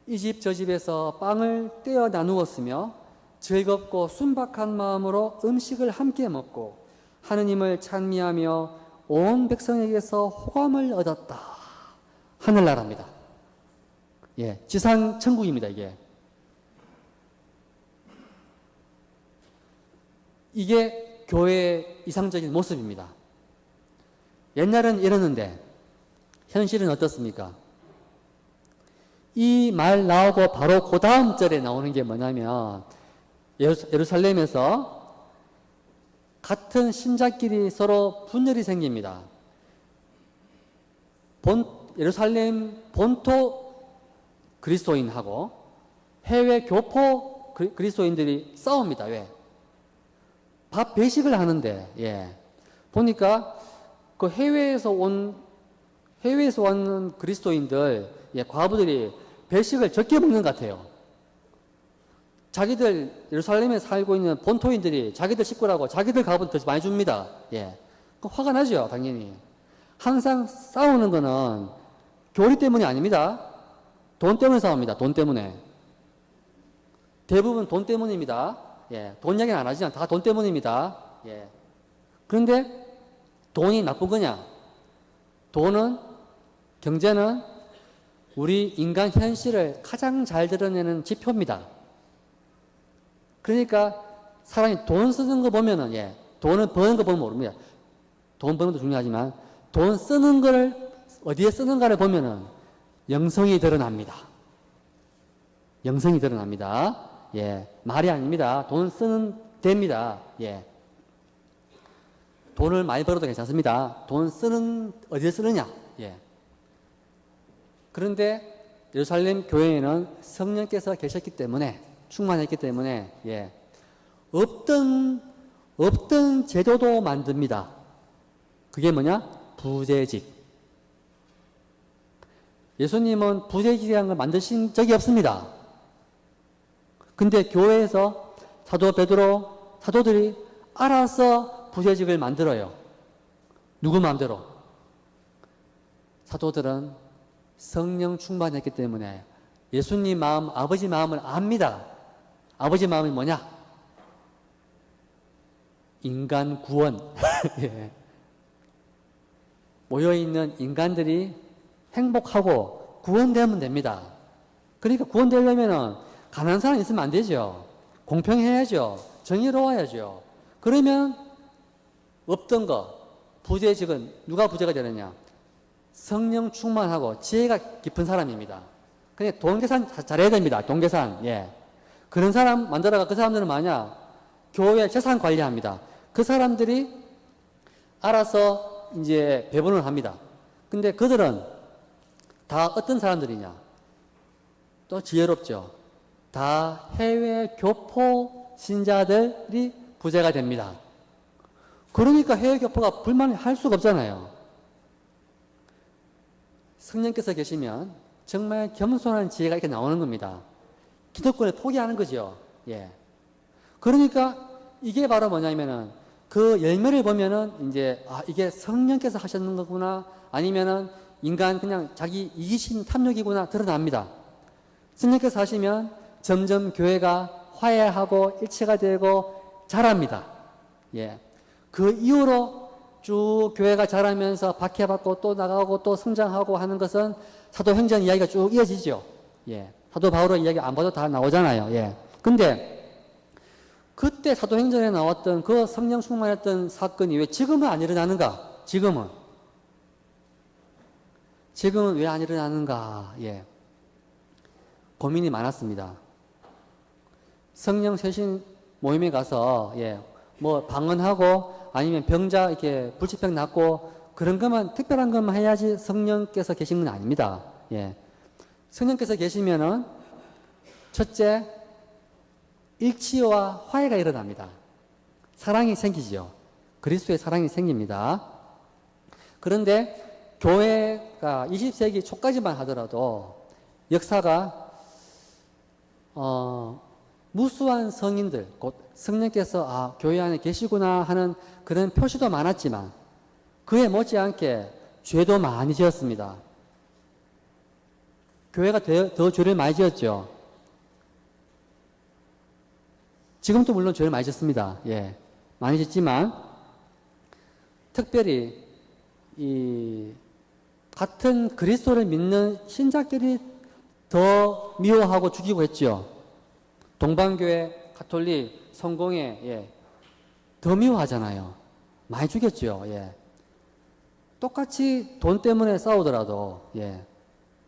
S1: 이 집 저 집에서 빵을 떼어 나누었으며 즐겁고 순박한 마음으로 음식을 함께 먹고 하느님을 찬미하며 온 백성에게서 호감을 얻었다. 하늘나라입니다. 지상 천국입니다. 이게 교회의 이상적인 모습입니다. 옛날은 이랬는데 현실은 어떻습니까? 이 말 나오고 바로 그 다음 절에 나오는 게 뭐냐면 예루살렘에서 같은 신자끼리 서로 분열이 생깁니다. 예루살렘 본토 그리스도인하고 해외 교포 그리스도인들이 싸웁니다. 왜? 밥 배식을 하는데 보니까 그 해외에서 오는 그리스도인들 과부들이 배식을 적게 먹는 것 같아요. 자기들 예루살렘에 살고 있는 본토인들이 자기들 식구라고 자기들 값은 더 많이 줍니다. 예. 그 화가 나죠, 당연히. 항상 싸우는 거는 교리 때문이 아닙니다. 돈 때문에 싸웁니다. 돈 때문에. 대부분 돈 때문입니다. 예. 돈 이야기는 안 하지만 다 돈 때문입니다. 예. 그런데 돈이 나쁜 거냐? 돈은, 경제는 우리 인간 현실을 가장 잘 드러내는 지표입니다. 그러니까 사람이 돈 쓰는 거 보면은, 예, 돈을 버는 거 보면 모릅니다. 돈 버는 것도 중요하지만 돈 쓰는 거를 어디에 쓰는가를 보면은 영성이 드러납니다. 영성이 드러납니다. 예, 말이 아닙니다. 돈 쓰는 데입니다. 예. 돈을 많이 벌어도 괜찮습니다. 돈 쓰는, 어디에 쓰느냐? 예. 그런데 예루살렘 교회에는 성령께서 계셨기 때문에, 충만했기 때문에, 예. 없던 제도도 만듭니다. 그게 뭐냐? 부재직. 예수님은 부재직이라는 걸 만드신 적이 없습니다. 근데 교회에서 사도 베드로, 사도들이 알아서 부재직을 만들어요. 누구 마음대로? 사도들은 성령 충만했기 때문에 예수님 마음, 아버지 마음을 압니다. 아버지 마음이 뭐냐? 인간 구원. 예. 모여있는 인간들이 행복하고 구원되면 됩니다. 그러니까 구원되려면 가난한 사람이 있으면 안 되죠. 공평해야죠. 정의로워야죠. 그러면 없던 거, 부재직은 누가 부재가 되느냐? 성령 충만하고 지혜가 깊은 사람입니다. 그냥 돈 계산 잘해야 됩니다. 돈 계산. 예. 그런 사람 만들어가 그 사람들은 뭐냐? 교회 재산 관리합니다. 그 사람들이 알아서 이제 배분을 합니다. 근데 그들은 다 어떤 사람들이냐? 또 지혜롭죠. 다 해외 교포 신자들이 부재가 됩니다. 그러니까 해외 교포가 불만을 할 수가 없잖아요. 성령께서 계시면 정말 겸손한 지혜가 이렇게 나오는 겁니다. 기득권을 포기하는 거죠. 예. 그러니까 이게 바로 뭐냐면은 그 열매를 보면은 이제 이게 성령께서 하셨는 거구나, 아니면은 인간 그냥 자기 이기심 탐욕이구나 드러납니다. 성령께서 하시면 점점 교회가 화해하고 일체가 되고 자랍니다. 예. 그 이후로 쭉 교회가 자라면서 박해받고 또 나가고 또 성장하고 하는 것은 사도행전 이야기가 쭉 이어지죠. 예. 사도 바울의 이야기 안 봐도 다 나오잖아요. 예. 근데 그때 사도행전에 나왔던 그 성령 충만했던 사건이 왜 지금은 안 일어나는가? 지금은 왜 안 일어나는가? 예. 고민이 많았습니다. 성령 쇄신 모임에 가서, 예, 뭐 방언하고 아니면 병자 이렇게 불치병 낫고 그런 것만, 특별한 것만 해야지 성령께서 계신 건 아닙니다. 예. 성령께서 계시면은 첫째, 일치와 화해가 일어납니다. 사랑이 생기죠. 그리스도의 사랑이 생깁니다. 그런데 교회가 20세기 초까지만 하더라도 역사가 무수한 성인들, 곧 성령께서 교회 안에 계시구나 하는 그런 표시도 많았지만 그에 못지않게 죄도 많이 지었습니다. 교회가 더 죄를 많이 지었죠. 지금도 물론 죄를 많이 짓습니다. 예. 많이 짓지만, 특별히, 같은 그리스도를 믿는 신자끼리 더 미워하고 죽이고 했죠. 동방교회, 가톨릭, 성공회, 예. 더 미워하잖아요. 많이 죽였죠. 예. 똑같이 돈 때문에 싸우더라도, 예.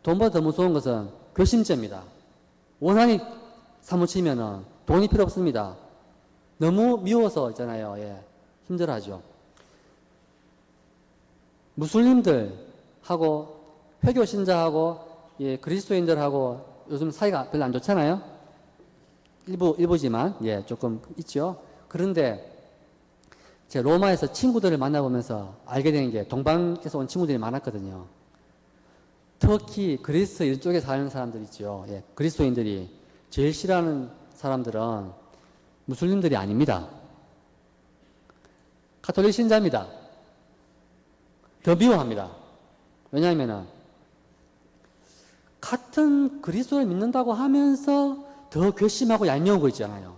S1: 돈보다 더 무서운 것은 괘씸죄입니다. 원한이 사무치면은 돈이 필요 없습니다. 너무 미워서 있잖아요. 예. 힘들어하죠. 무슬림들하고 회교 신자하고 예, 그리스도인들하고 요즘 사이가 별로 안 좋잖아요. 일부지만 예, 조금 있죠. 그런데 제 로마에서 친구들을 만나보면서 알게 된 게 동방에서 온 친구들이 많았거든요. 터키, 그리스 이쪽에 사는 사람들 있죠. 예, 그리스도인들이 제일 싫어하는 사람들은 무슬림들이 아닙니다. 가톨릭 신자입니다. 더 미워합니다. 왜냐하면 같은 그리스도를 믿는다고 하면서 더 괘씸하고 얄미우고 있잖아요.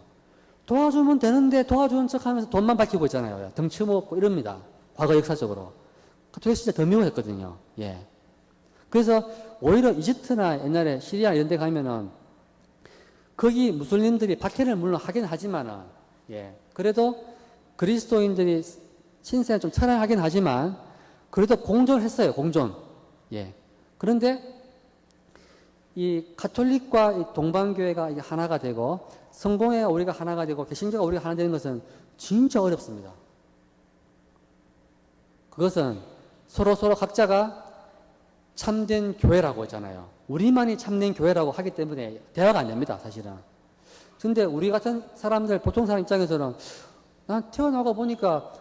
S1: 도와주면 되는데 도와주는 척하면서 돈만 밝히고 있잖아요. 덩치 먹고 이럽니다. 과거 역사적으로. 가톨릭 신자 더 미워했거든요. 예. 그래서 오히려 이집트나 옛날에 시리아 이런 데 가면은 거기 무슬림들이 박해를 물론 하긴 하지만은 예. 그래도 그리스도인들이 신세는 좀 처량하긴 하지만 그래도 공존을 했어요. 공존. 예. 그런데 이 가톨릭과 이 동방교회가 이게 하나가 되고 성공회 우리가 하나가 되고 개신교가 우리가 하나 되는 것은 진짜 어렵습니다. 그것은 서로 각자가 참된 교회라고 했잖아요. 우리만이 참된 교회라고 하기 때문에 대화가 안 됩니다, 사실은. 근데 우리 같은 사람들, 보통 사람 입장에서는 난 태어나고 보니까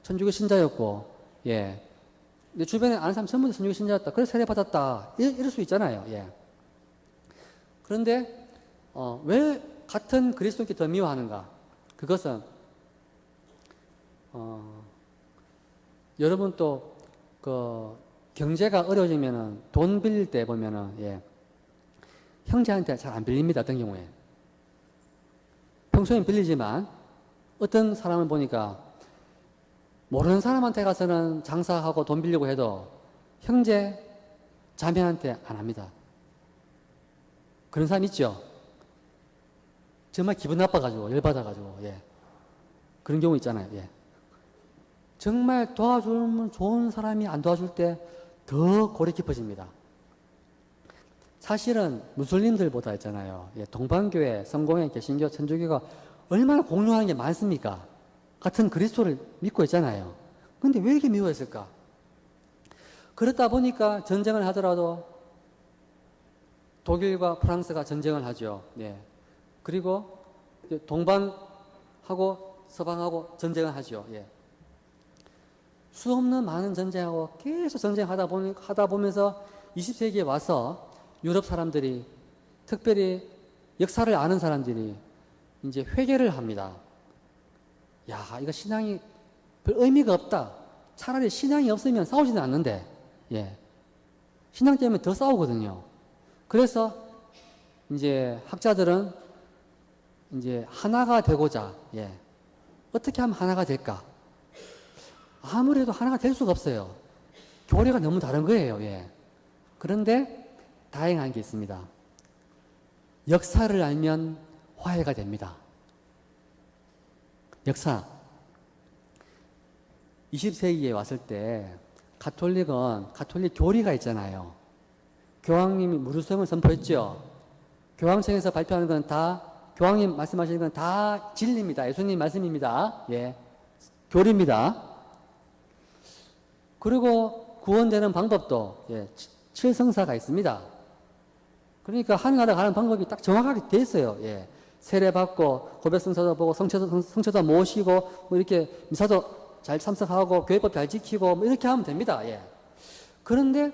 S1: 천주교 신자였고, 예. 내 주변에 아는 사람 전부 다 천주교 신자였다. 그래서 세례받았다. 이럴 수 있잖아요, 예. 그런데, 왜 같은 그리스도인께 더 미워하는가? 그것은, 여러분 또, 경제가 어려워지면은 돈 빌릴 때 보면은, 예. 형제한테 잘 안 빌립니다, 어떤 경우에. 평소엔 빌리지만, 어떤 사람을 보니까, 모르는 사람한테 가서는 장사하고 돈 빌리고 해도, 형제, 자매한테 안 합니다. 그런 사람 있죠? 정말 기분 나빠가지고, 열받아가지고, 예. 그런 경우 있잖아요, 예. 정말 도와주면 좋은 사람이 안 도와줄 때 더 골이 깊어집니다. 사실은 무슬림들보다 있잖아요. 예, 동방교회, 성공회, 개신교, 천주교가 얼마나 공유하는 게 많습니까? 같은 그리스도를 믿고 있잖아요. 근데 왜 이렇게 미워했을까? 그렇다 보니까 전쟁을 하더라도 독일과 프랑스가 전쟁을 하죠. 예. 그리고 동방하고 서방하고 전쟁을 하죠. 예. 수없는 많은 전쟁하고 계속 전쟁하다 보면서 20세기에 와서 유럽 사람들이 특별히 역사를 아는 사람들이 이제 회개를 합니다. 야, 이거 신앙이 별 의미가 없다. 차라리 신앙이 없으면 싸우지는 않는데, 예. 신앙 때문에 더 싸우거든요. 그래서 이제 학자들은 이제 하나가 되고자, 예. 어떻게 하면 하나가 될까? 아무래도 하나가 될 수가 없어요. 교리가 너무 다른 거예요. 예. 그런데 다행한 게 있습니다. 역사를 알면 화해가 됩니다. 역사. 20세기에 왔을 때 가톨릭은 가톨릭 교리가 있잖아요. 교황님이 무르성을 선포했죠. 교황청에서 발표하는 건 다 교황님 말씀하시는 건 다 진리입니다. 예수님 말씀입니다. 예. 교리입니다. 그리고 구원되는 방법도 예, 7성사가 있습니다. 그러니까 하늘나라 가는 방법이 딱 정확하게 돼 있어요. 예. 세례받고 고백성사도 보고 성처도 모시고 뭐 이렇게 미사도 잘 참석하고 교회법 잘 지키고 뭐 이렇게 하면 됩니다. 예. 그런데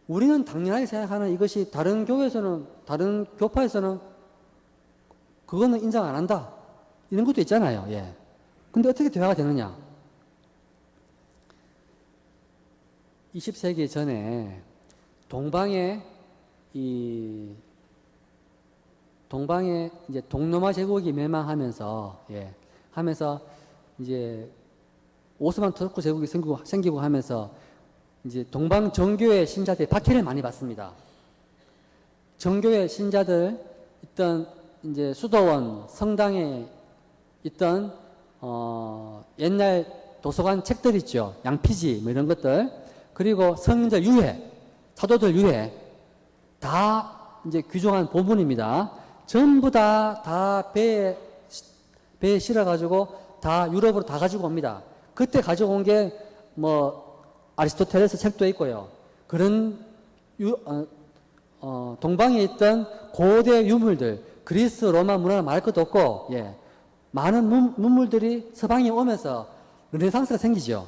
S1: 우리는 당연하게 생각하는 이것이 다른 교회에서는 다른 교파에서는 그거는 인정 안 한다. 이런 것도 있잖아요. 예. 근데 어떻게 대화가 되느냐? 20세기 전에 동방에 이제 동로마 제국이 멸망하면서 예, 하면서 이제 오스만 터크 제국이 생기고 하면서 이제 동방 정교회 신자들이 박해를 많이 받습니다. 정교회 신자들 있던 이제 수도원 성당에 있던 옛날 도서관 책들 있죠. 양피지 뭐 이런 것들. 그리고 성인들 유해, 사도들 유해, 다 이제 귀중한 보물입니다. 전부 다 배에 실어가지고 다 유럽으로 다 가지고 옵니다. 그때 가져온 게 뭐 아리스토텔레스 책도 있고요. 그런 동방에 있던 고대 유물들, 그리스, 로마 문화를 말할 것도 없고, 예. 많은 문물들이 서방에 오면서 르네상스가 생기죠.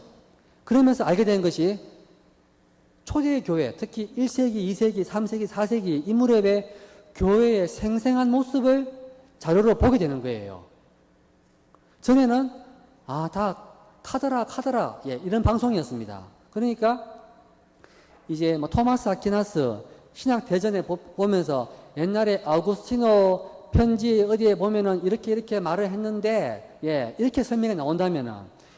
S1: 그러면서 알게 된 것이 초대 교회, 특히 1세기, 2세기, 3세기, 4세기 이 무렵에 교회의 생생한 모습을 자료를 보게 되는 거예요. 전에는 다 카더라 예, 이런 방송이었습니다. 그러니까 이제 뭐 토마스 아퀴나스 신약 대전에 보면서 옛날에 아우구스티노 편지 어디에 보면은 이렇게 말을 했는데 예, 이렇게 설명이 나온다면은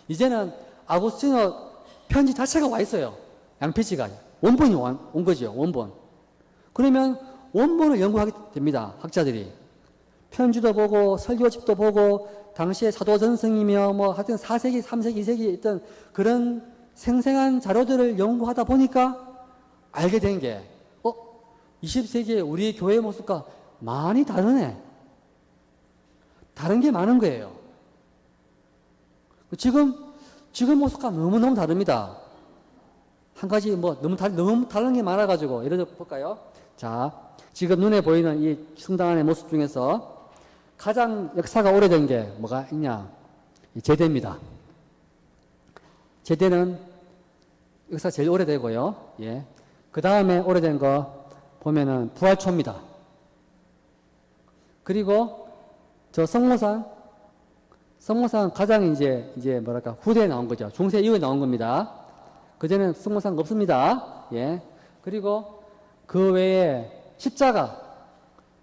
S1: 이제는 아우구스티노 편지 자체가 와 있어요. 양피지가 원본이 온 거죠. 원본. 그러면 원본을 연구하게 됩니다. 학자들이. 편지도 보고 설교집도 보고 당시에 사도전승이며 뭐 하여튼 4세기, 3세기, 2세기에 있던 그런 생생한 자료들을 연구하다 보니까 알게 된 게 20세기에 우리 교회의 모습과 많이 다르네. 다른 게 많은 거예요. 지금 모습과 너무너무 다릅니다. 한 가지 뭐 너무 다른 게 많아가지고 예를 들어 볼까요? 자, 지금 눈에 보이는 이 성당 안의 모습 중에서 가장 역사가 오래된 게 뭐가 있냐? 제대입니다. 제대는 역사 제일 오래되고요. 예. 그 다음에 오래된 거 보면은 부활초입니다. 그리고 저 성모상 가장 이제 뭐랄까 후대에 나온 거죠. 중세 이후에 나온 겁니다. 그전에는 성모상 없습니다. 예. 그리고 그 외에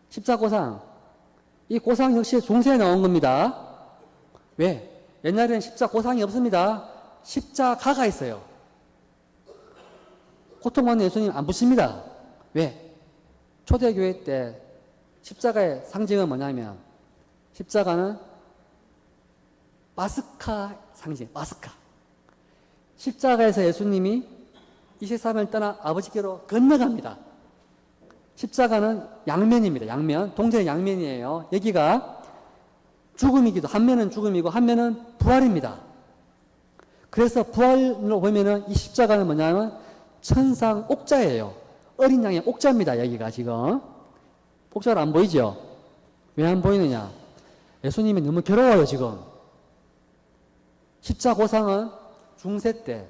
S1: 십자고상. 이 고상 역시 중세에 나온 겁니다. 왜? 옛날에는 십자고상이 없습니다. 십자가가 있어요. 고통받는 예수님 안 붙입니다. 왜? 초대교회 때 십자가의 상징은 뭐냐면 십자가는 마스카 상징, 마스카. 십자가에서 예수님이 이 세상을 떠나 아버지께로 건너갑니다. 십자가는 양면입니다. 양면. 동전의 양면이에요. 여기가 죽음이기도, 한 면은 죽음이고 한 면은 부활입니다. 그래서 부활로 보면은 이 십자가는 뭐냐면 천상 옥자예요. 어린 양의 옥자입니다. 여기가 지금. 옥자로 안 보이죠? 왜 안 보이느냐? 예수님이 너무 괴로워요, 지금. 십자고상은 중세 때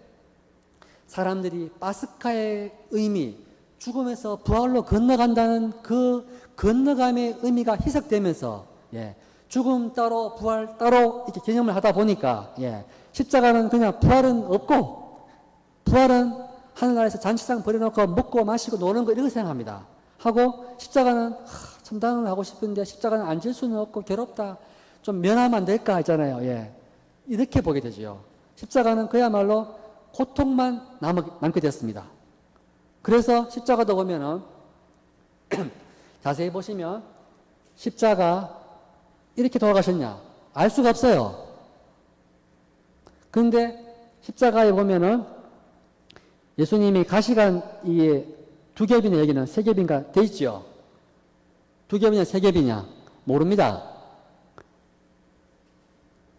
S1: 사람들이 파스카의 의미, 죽음에서 부활로 건너간다는 그 건너감의 의미가 희석되면서 예, 죽음 따로 부활 따로 이렇게 개념을 하다 보니까 예, 십자가는 그냥 부활은 없고 부활은 하늘나라에서 잔치상 버려놓고 먹고 마시고 노는 거 이런 거 생각합니다. 하고 십자가는 천당을 하고 싶은데 십자가는 앉을 수는 없고 괴롭다. 좀 면하면 안 될까 했잖아요. 예. 이렇게 보게 되죠. 십자가는 그야말로 고통만 남게 됐습니다. 그래서 십자가도 보면은 자세히 보시면 십자가 이렇게 돌아가셨냐? 알 수가 없어요. 그런데 십자가에 보면은 예수님이 가시관 이게 두 겹이냐 여기는 세 겹인가 돼 있죠. 두 겹이냐 세 겹이냐 모릅니다.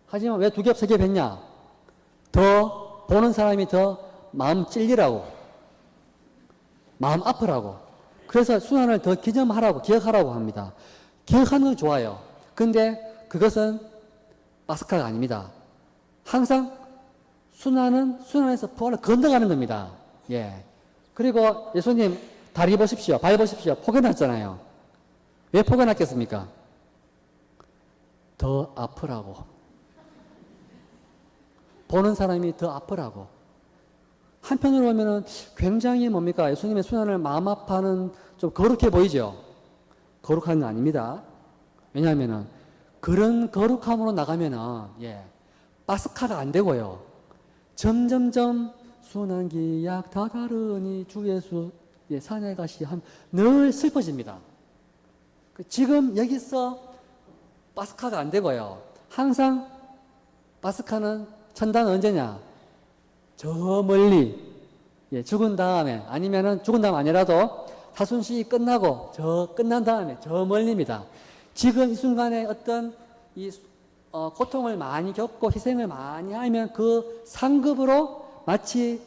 S1: 하지만 왜 두 겹 세 겹 했냐? 더 보는 사람이 더 마음 찔리라고, 마음 아프라고. 그래서 순환을 더 기억하라고 합니다. 기억하는 건 좋아요. 근데 그것은 마스카가 아닙니다. 항상 순환에서 부활을 건너가는 겁니다. 예. 그리고 예수님 다리 보십시오. 발 보십시오. 포개났잖아요. 왜 포개났겠습니까? 더 아프라고. 보는 사람이 더 아프라고. 한편으로 보면은 굉장히 뭡니까? 예수님의 순환을 마음 아파하는 좀 거룩해 보이죠? 거룩한 건 아닙니다. 왜냐하면은 그런 거룩함으로 나가면은 예, 파스카가 안 되고요. 점점점 순환기약 다다르니 주 예수 예, 산에 가시 늘 슬퍼집니다. 지금 여기서 파스카가 안 되고요. 항상 파스카는 천당은 언제냐? 저 멀리 예, 죽은 다음에 아니면은 죽은 다음 아니라도 사순식이 끝나고 끝난 다음에 저 멀리입니다. 지금 이 순간에 어떤 이 고통을 많이 겪고 희생을 많이 하면 그 상급으로 마치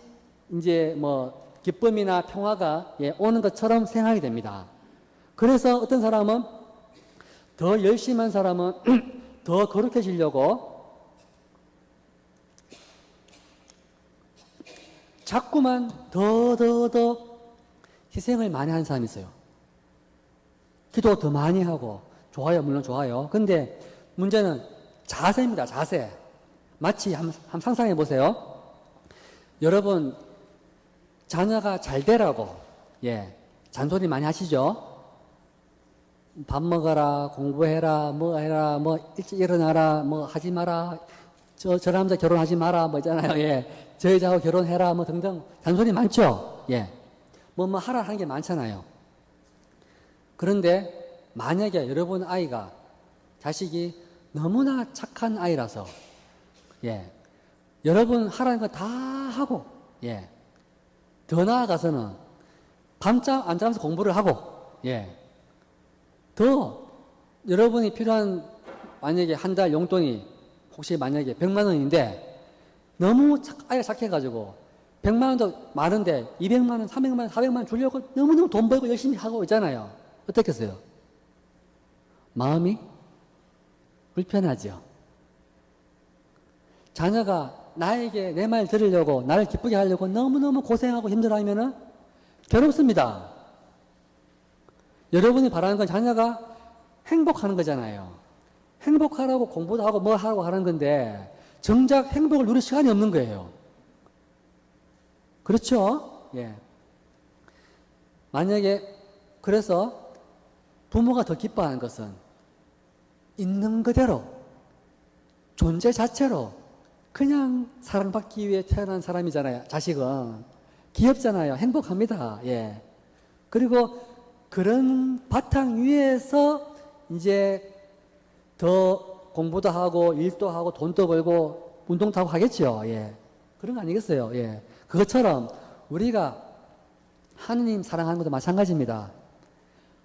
S1: 이제 뭐 기쁨이나 평화가 예, 오는 것처럼 생각이 됩니다. 그래서 어떤 사람은 더 열심히 한 사람은 더 거룩해지려고 자꾸만 더 희생을 많이 하는 사람이 있어요. 기도 더 많이 하고 좋아요. 물론 좋아요. 근데 문제는 자세입니다. 자세. 마치 한번 상상해 보세요. 여러분, 자녀가 잘 되라고, 예, 잔소리 많이 하시죠? 밥 먹어라, 공부해라, 뭐 해라, 뭐 일찍 일어나라, 뭐 하지 마라, 저 남자 결혼하지 마라, 뭐 있잖아요. 예, 저 여자하고 결혼해라, 뭐 등등 잔소리 많죠? 예, 뭐 하라 하는 게 많잖아요. 그런데 만약에 여러분 아이가, 자식이 너무나 착한 아이라서, 예, 여러분 하라는 거 다 하고, 예, 더 나아가서는 밤잠 안 자면서 공부를 하고, 예, 더 여러분이 필요한, 만약에 한 달 용돈이 혹시 만약에 100만 원인데 너무 아이가 착해가지고 100만 원도 많은데 200만 원, 300만 원, 400만 원 주려고 너무너무 돈 벌고 열심히 하고 있잖아요. 어떻겠어요? 마음이 불편하죠. 자녀가 나에게 내 말 들으려고, 나를 기쁘게 하려고 너무너무 고생하고 힘들어하면은 괴롭습니다. 여러분이 바라는 건 자녀가 행복하는 거잖아요. 행복하라고 공부도 하고 뭐 하라고 하는 건데 정작 행복을 누릴 시간이 없는 거예요. 그렇죠? 예. 만약에 그래서 부모가 더 기뻐하는 것은 있는 그대로, 존재 자체로 그냥 사랑받기 위해 태어난 사람이잖아요. 자식은 귀엽잖아요. 행복합니다. 예. 그리고 그런 바탕 위에서 이제 더 공부도 하고 일도 하고 돈도 벌고 운동도 하고 하겠죠. 예. 그런 거 아니겠어요. 예. 그것처럼 우리가 하느님 사랑하는 것도 마찬가지입니다.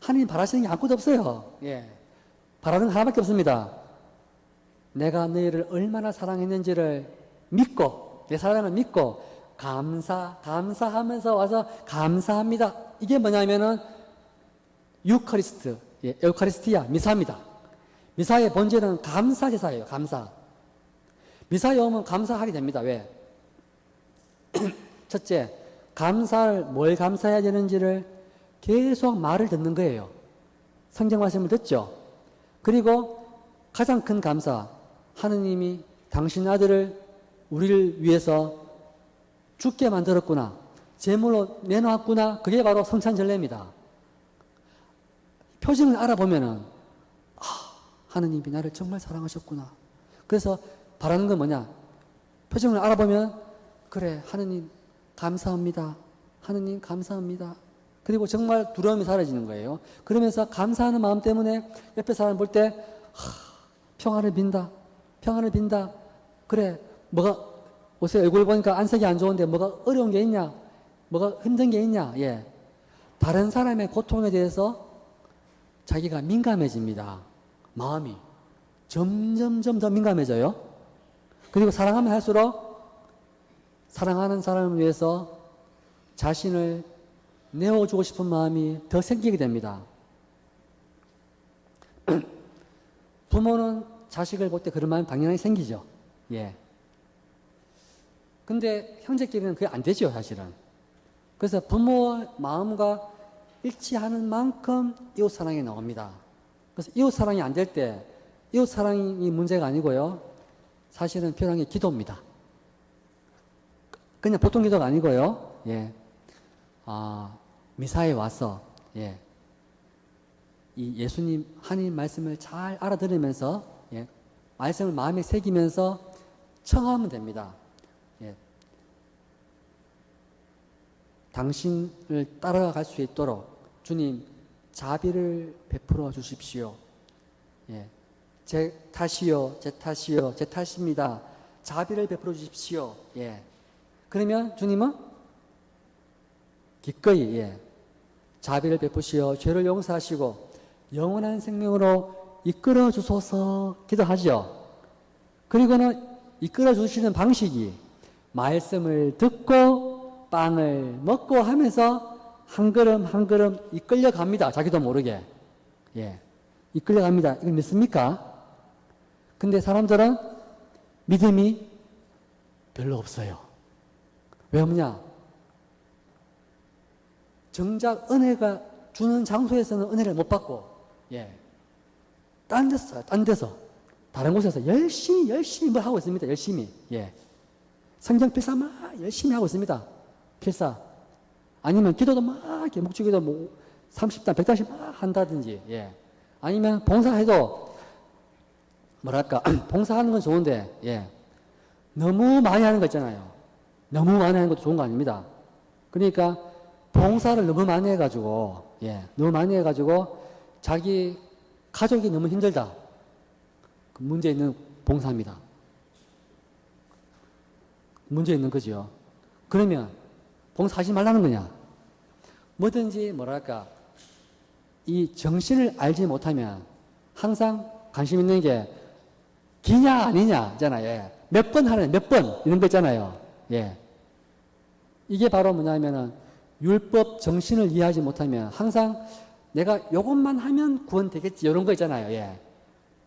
S1: 하느님 바라시는 게 아무것도 없어요. 예. 바라는 거 하나밖에 없습니다. 내가 너희를 얼마나 사랑했는지를 믿고, 내 사랑을 믿고 감사하면서 와서 감사합니다. 이게 뭐냐면은 유카리스트, 예, 에우카리스티아, 미사입니다. 미사의 본질은 감사 제사예요. 감사. 미사에 오면 감사하게 됩니다. 왜? 첫째, 뭘 감사해야 되는지를 계속 말을 듣는 거예요. 성경 말씀을 듣죠. 그리고 가장 큰 감사, 하느님이 당신 아들을 우리를 위해서 죽게 만들었구나, 제물로 내놓았구나. 그게 바로 성찬절례입니다. 표징을 알아보면은 하느님이 나를 정말 사랑하셨구나. 그래서 바라는 건 뭐냐? 표징을 알아보면 그래, 하느님 감사합니다. 하느님 감사합니다. 그리고 정말 두려움이 사라지는 거예요. 그러면서 감사하는 마음 때문에 옆에 사람 볼 때 평안을 빈다. 평안을 빈다. 그래, 뭐가 옷에 얼굴 보니까 안색이 안 좋은데 뭐가 어려운 게 있냐? 뭐가 힘든 게 있냐? 예. 다른 사람의 고통에 대해서 자기가 민감해집니다. 마음이 점점점 더 민감해져요. 그리고 사랑하면 할수록 사랑하는 사람을 위해서 자신을 내어주고 싶은 마음이 더 생기게 됩니다. 부모는 자식을 볼 때 그런 마음이 당연히 생기죠. 예. 근데 형제끼리는 그게 안 되죠, 사실은. 그래서 부모 마음과 일치하는 만큼 이웃 사랑이 나옵니다. 그래서 이웃 사랑이 안 될 때, 이웃 사랑이 문제가 아니고요. 사실은 필요한 게 기도입니다. 그냥 보통 기도가 아니고요. 예. 미사에 와서, 예. 이 예수님, 하나님 말씀을 잘 알아들으면서, 예. 말씀을 마음에 새기면서 청하면 됩니다. 예. 당신을 따라갈 수 있도록 주님 자비를 베풀어 주십시오. 예. 제 탓이요, 제 탓이요, 제 탓입니다. 자비를 베풀어 주십시오. 예. 그러면 주님은 기꺼이, 예, 자비를 베푸시어 죄를 용서하시고 영원한 생명으로 이끌어 주소서 기도하죠. 그리고는 이끌어 주시는 방식이 말씀을 듣고 빵을 먹고 하면서 한 걸음 한 걸음 이끌려 갑니다. 자기도 모르게. 예. 이끌려 갑니다. 이걸 믿습니까? 근데 사람들은 믿음이 별로 없어요. 왜 없냐? 정작 은혜가 주는 장소에서는 은혜를 못 받고, 예. 딴 데서, 다른 곳에서 열심히 뭘 하고 있습니다. 열심히. 예. 성경 필사 막 열심히 하고 있습니다. 필사. 아니면 기도도 막, 이렇게 목주기도 뭐 30단, 100단씩 막 한다든지, 예. 아니면 봉사해도, 뭐랄까, 봉사하는 건 좋은데, 예. 너무 많이 하는 거 있잖아요. 너무 많이 하는 것도 좋은 거 아닙니다. 그러니까, 봉사를 너무 많이 해가지고, 예. 너무 많이 해가지고, 자기 가족이 너무 힘들다. 그 문제 있는 봉사입니다. 문제 있는 거죠. 그러면, 봉사하지 말라는 거냐? 뭐든지, 뭐랄까, 이 정신을 알지 못하면 항상 관심 있는 게 기냐 아니냐 있잖아요. 예. 몇 번 하는 몇 번 이런 거 있잖아요. 예. 이게 바로 뭐냐면은 율법 정신을 이해하지 못하면 항상 내가 요것만 하면 구원되겠지 이런 거 있잖아요. 예.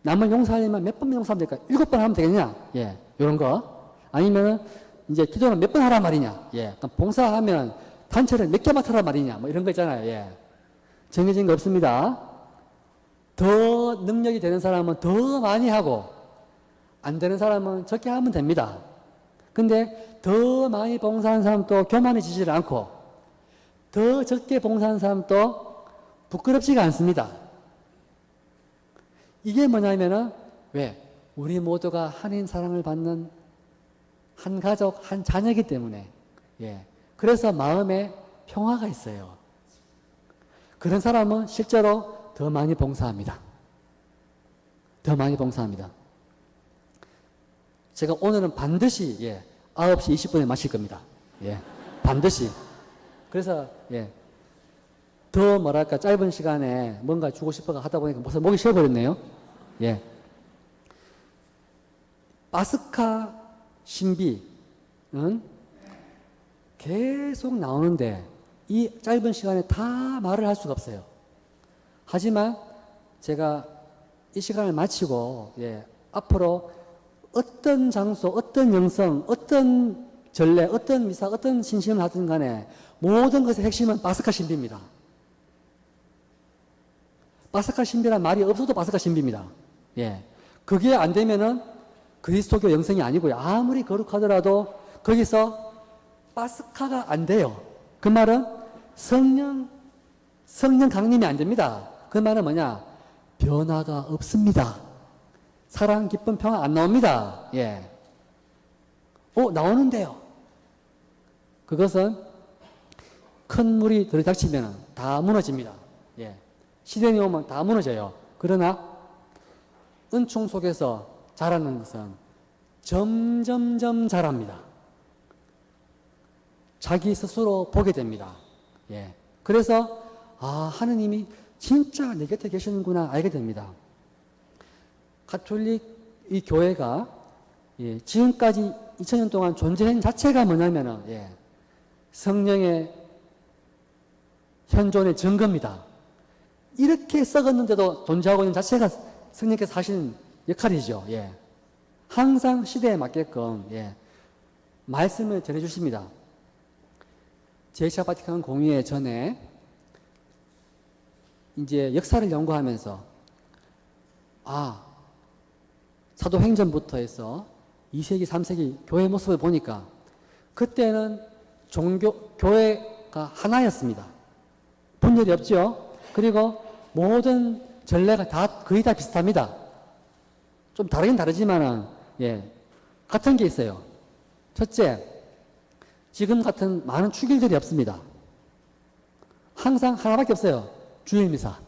S1: 남을 용서하려면 몇 번 용서하면 될까? 7번 하면 되겠냐? 예. 이런 거. 아니면은 이제 기도는 몇 번 하란 말이냐? 예. 그럼 봉사하면 단체를 몇 개 맡으란 말이냐? 뭐 이런 거 있잖아요. 예. 정해진 거 없습니다. 더 능력이 되는 사람은 더 많이 하고 안 되는 사람은 적게 하면 됩니다. 근데 더 많이 봉사하는 사람도 교만해지질 않고 더 적게 봉사하는 사람도 부끄럽지가 않습니다. 이게 뭐냐면은 왜? 우리 모두가 하나님 사랑을 받는 한 가족, 한 자녀이기 때문에 예. 그래서 마음에 평화가 있어요. 그런 사람은 실제로 더 많이 봉사합니다. 더 많이 봉사합니다. 제가 오늘은 반드시 9시 20분에 마칠 겁니다. 예, 반드시. 그래서 더 뭐랄까 짧은 시간에 뭔가 주고 싶어가 하다 보니까 벌써 목이 쉬어버렸네요. 예. 파스카 신비는 계속 나오는데 이 짧은 시간에 다 말을 할 수가 없어요. 하지만 제가 이 시간을 마치고 앞으로 어떤 장소, 어떤 영성, 어떤 전례, 어떤 미사, 어떤 신심을 하든 간에 모든 것의 핵심은 파스카 신비입니다. 파스카 신비란 말이 없어도 파스카 신비입니다. 예. 그게 안 되면은 그리스도교 영성이 아니고요. 아무리 거룩하더라도 거기서 파스카가 안 돼요. 그 말은 성령 강림이 안 됩니다. 그 말은 뭐냐? 변화가 없습니다. 사랑, 기쁨, 평화 안 나옵니다. 예. 나오는데요. 그것은 큰 물이 들이닥치면 다 무너집니다. 예. 시련이 오면 다 무너져요. 그러나 은총 속에서 자라는 것은 점점점 자랍니다. 자기 스스로 보게 됩니다. 예. 그래서 하느님이 진짜 내 곁에 계시는구나 알게 됩니다. 가톨릭 이 교회가 지금까지 2000년 동안 존재한 자체가 뭐냐면은 성령의 현존의 증거입니다. 이렇게 썩었는데도 존재하고 있는 자체가 성령께서 하시는 역할이죠. 항상 시대에 맞게끔 말씀을 전해주십니다. 제2차 바티칸 공의회 전에 이제 역사를 연구하면서 사도행전부터 해서 2세기, 3세기 교회 모습을 보니까 그때는 교회가 하나였습니다. 분열이 없죠. 그리고 모든 전례가 거의 다 비슷합니다. 좀 다르긴 다르지만은 같은 게 있어요. 첫째, 지금 같은 많은 축일들이 없습니다. 항상 하나밖에 없어요. 주일미사.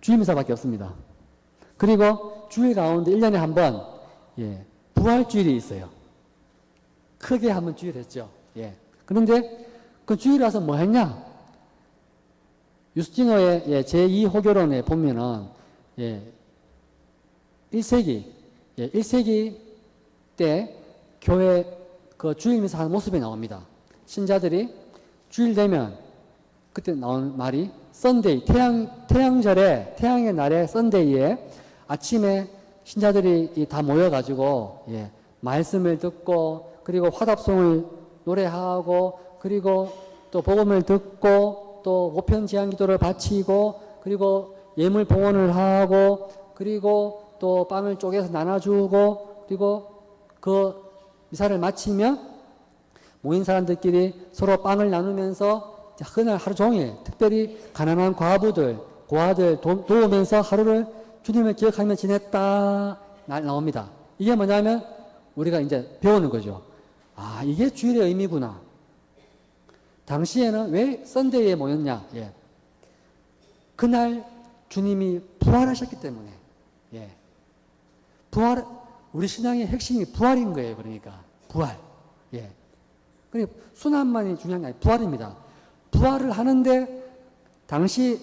S1: 주일미사밖에 없습니다. 그리고 주일 가운데 1년에 한 번, 부활주일이 있어요. 크게 한번 주일 했죠. 그런데 그 주일 와서 뭐 했냐? 유스티노의 제2호교론에 보면은, 1세기 때 교회 그 주일미사 하는 모습이 나옵니다. 신자들이 주일 되면 그때 나온 말이 썬데이, 태양절에, 태양의 날에 썬데이에 아침에 신자들이 다 모여가지고, 말씀을 듣고, 그리고 화답송을 노래하고, 그리고 또 복음을 듣고, 또 보편제한 기도를 바치고, 그리고 예물 봉헌을 하고 그리고 또 빵을 쪼개서 나눠주고 그리고 그 미사를 마치면 모인 사람들끼리 서로 빵을 나누면서 그날 하루 종일 특별히 가난한 과부들, 고아들 도우면서 하루를 주님을 기억하며 지냈다 나옵니다. 이게 뭐냐면 우리가 이제 배우는 거죠. 아, 이게 주일의 의미구나. 당시에는 왜 썬데이에 모였냐? 예. 그날 주님이 부활하셨기 때문에. 예. 우리 신앙의 핵심이 부활인 거예요. 그러니까 부활. 예. 그러니까 순환만이 중요한 게 아니라 부활입니다. 부활을 하는데 당시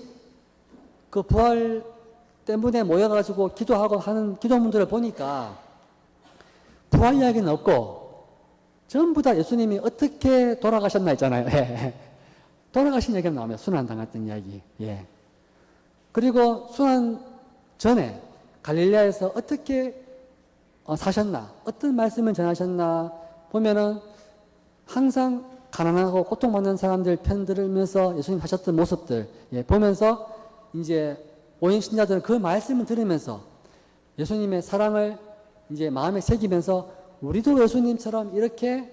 S1: 그 부활 때문에 모여가지고 기도하고 하는 기도문들을 보니까 부활 이야기는 없고 전부 다 예수님이 어떻게 돌아가셨나 있잖아요. 예. 돌아가신 얘기가 나오면 순환 당했던 이야기. 예. 그리고 순환 전에 갈릴레아에서 어떻게 사셨나, 어떤 말씀을 전하셨나 보면은 항상 가난하고 고통받는 사람들 편 들으면서 예수님 하셨던 모습들 보면서 이제 오인 신자들은 그 말씀을 들으면서 예수님의 사랑을 이제 마음에 새기면서 우리도 예수님처럼 이렇게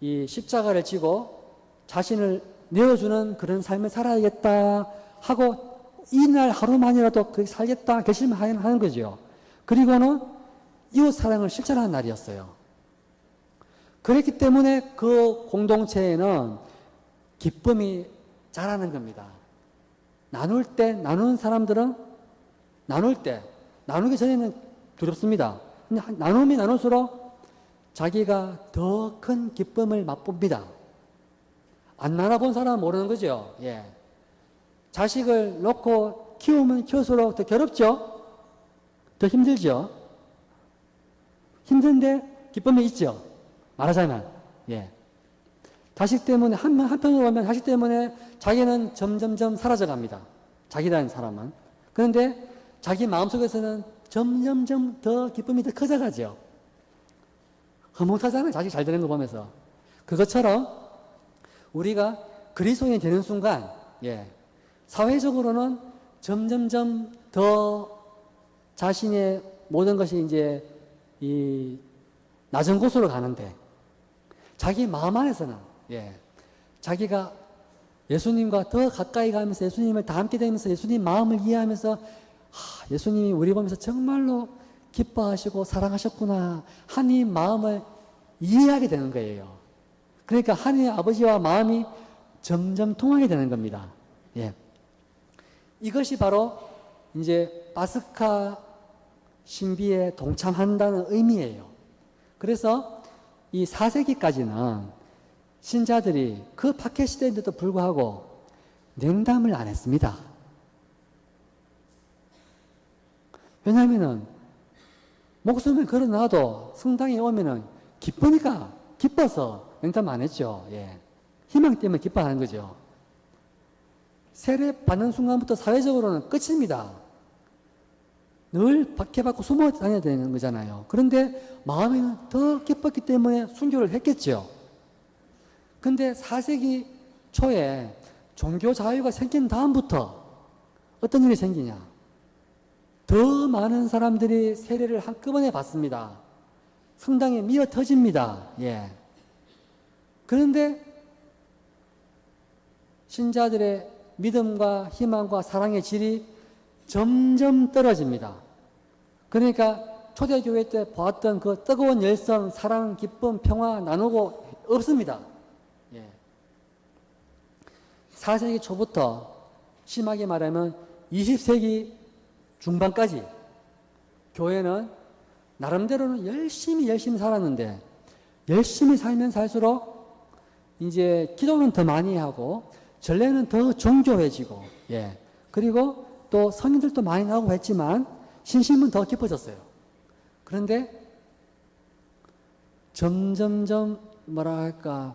S1: 이 십자가를 지고 자신을 내어주는 그런 삶을 살아야겠다 하고 이날 하루만이라도 그렇게 살겠다 결심하는 거죠. 그리고는 이웃 사랑을 실천하는 날이었어요. 그렇기 때문에 그 공동체에는 기쁨이 자라는 겁니다. 나눌 때, 나누는 사람들은 나눌 때, 나누기 전에는 두렵습니다. 근데 나누면 나눌수록 자기가 더 큰 기쁨을 맛봅니다. 안 나눠본 사람은 모르는 거죠. 예. 자식을 놓고 키우면 키울수록 더 괴롭죠? 더 힘들죠? 힘든데 기쁨이 있죠? 말하자면, 예. 자식 때문에, 한편으로 보면 자식 때문에 자기는 점점점 사라져 갑니다. 자기라는 사람은. 그런데 자기 마음속에서는 점점점 더 기쁨이 더 커져가죠. 흐뭇하잖아요. 자식 잘 되는 거 보면서. 그것처럼 우리가 그리스도인이 되는 순간, 예. 사회적으로는 점점점 더 자신의 모든 것이 이제 이 낮은 곳으로 가는데 자기 마음 안에서는 예, 자기가 예수님과 더 가까이 가면서 예수님을 다 함께 되면서 예수님 마음을 이해하면서 예수님이 우리 보면서 정말로 기뻐하시고 사랑하셨구나 하나님 마음을 이해하게 되는 거예요. 그러니까 하나님 아버지와 마음이 점점 통하게 되는 겁니다. 예. 이것이 바로 이제 파스카 신비에 동참한다는 의미예요. 그래서 이 4세기까지는 신자들이 그 박해 시대인데도 불구하고 냉담을 안 했습니다. 왜냐하면은 목숨을 걸어놔도 성당에 오면은 기쁘니까 기뻐서 냉담 안 했죠. 예. 희망 때문에 기뻐하는 거죠. 세례 받는 순간부터 사회적으로는 끝입니다. 늘 박해받고 숨어 다녀야 되는 거잖아요. 그런데 마음에는 더 기뻤기 때문에 순교를 했겠죠. 근데 4세기 초에 종교 자유가 생긴 다음부터 어떤 일이 생기냐? 더 많은 사람들이 세례를 한꺼번에 받습니다. 성당에 미어 터집니다. 예. 그런데 신자들의 믿음과 희망과 사랑의 질이 점점 떨어집니다. 그러니까 초대교회 때 보았던 그 뜨거운 열성, 사랑, 기쁨, 평화 나누고 없습니다. 예. 4세기 초부터 심하게 말하면 20세기 중반까지 교회는 나름대로는 열심히 살았는데 열심히 살면 살수록 이제 기도는 더 많이 하고 전례는 더 정교해지고 예. 그리고 또 성인들도 많이 나오고 했지만 신심은 더 깊어졌어요. 그런데 점점점 뭐랄까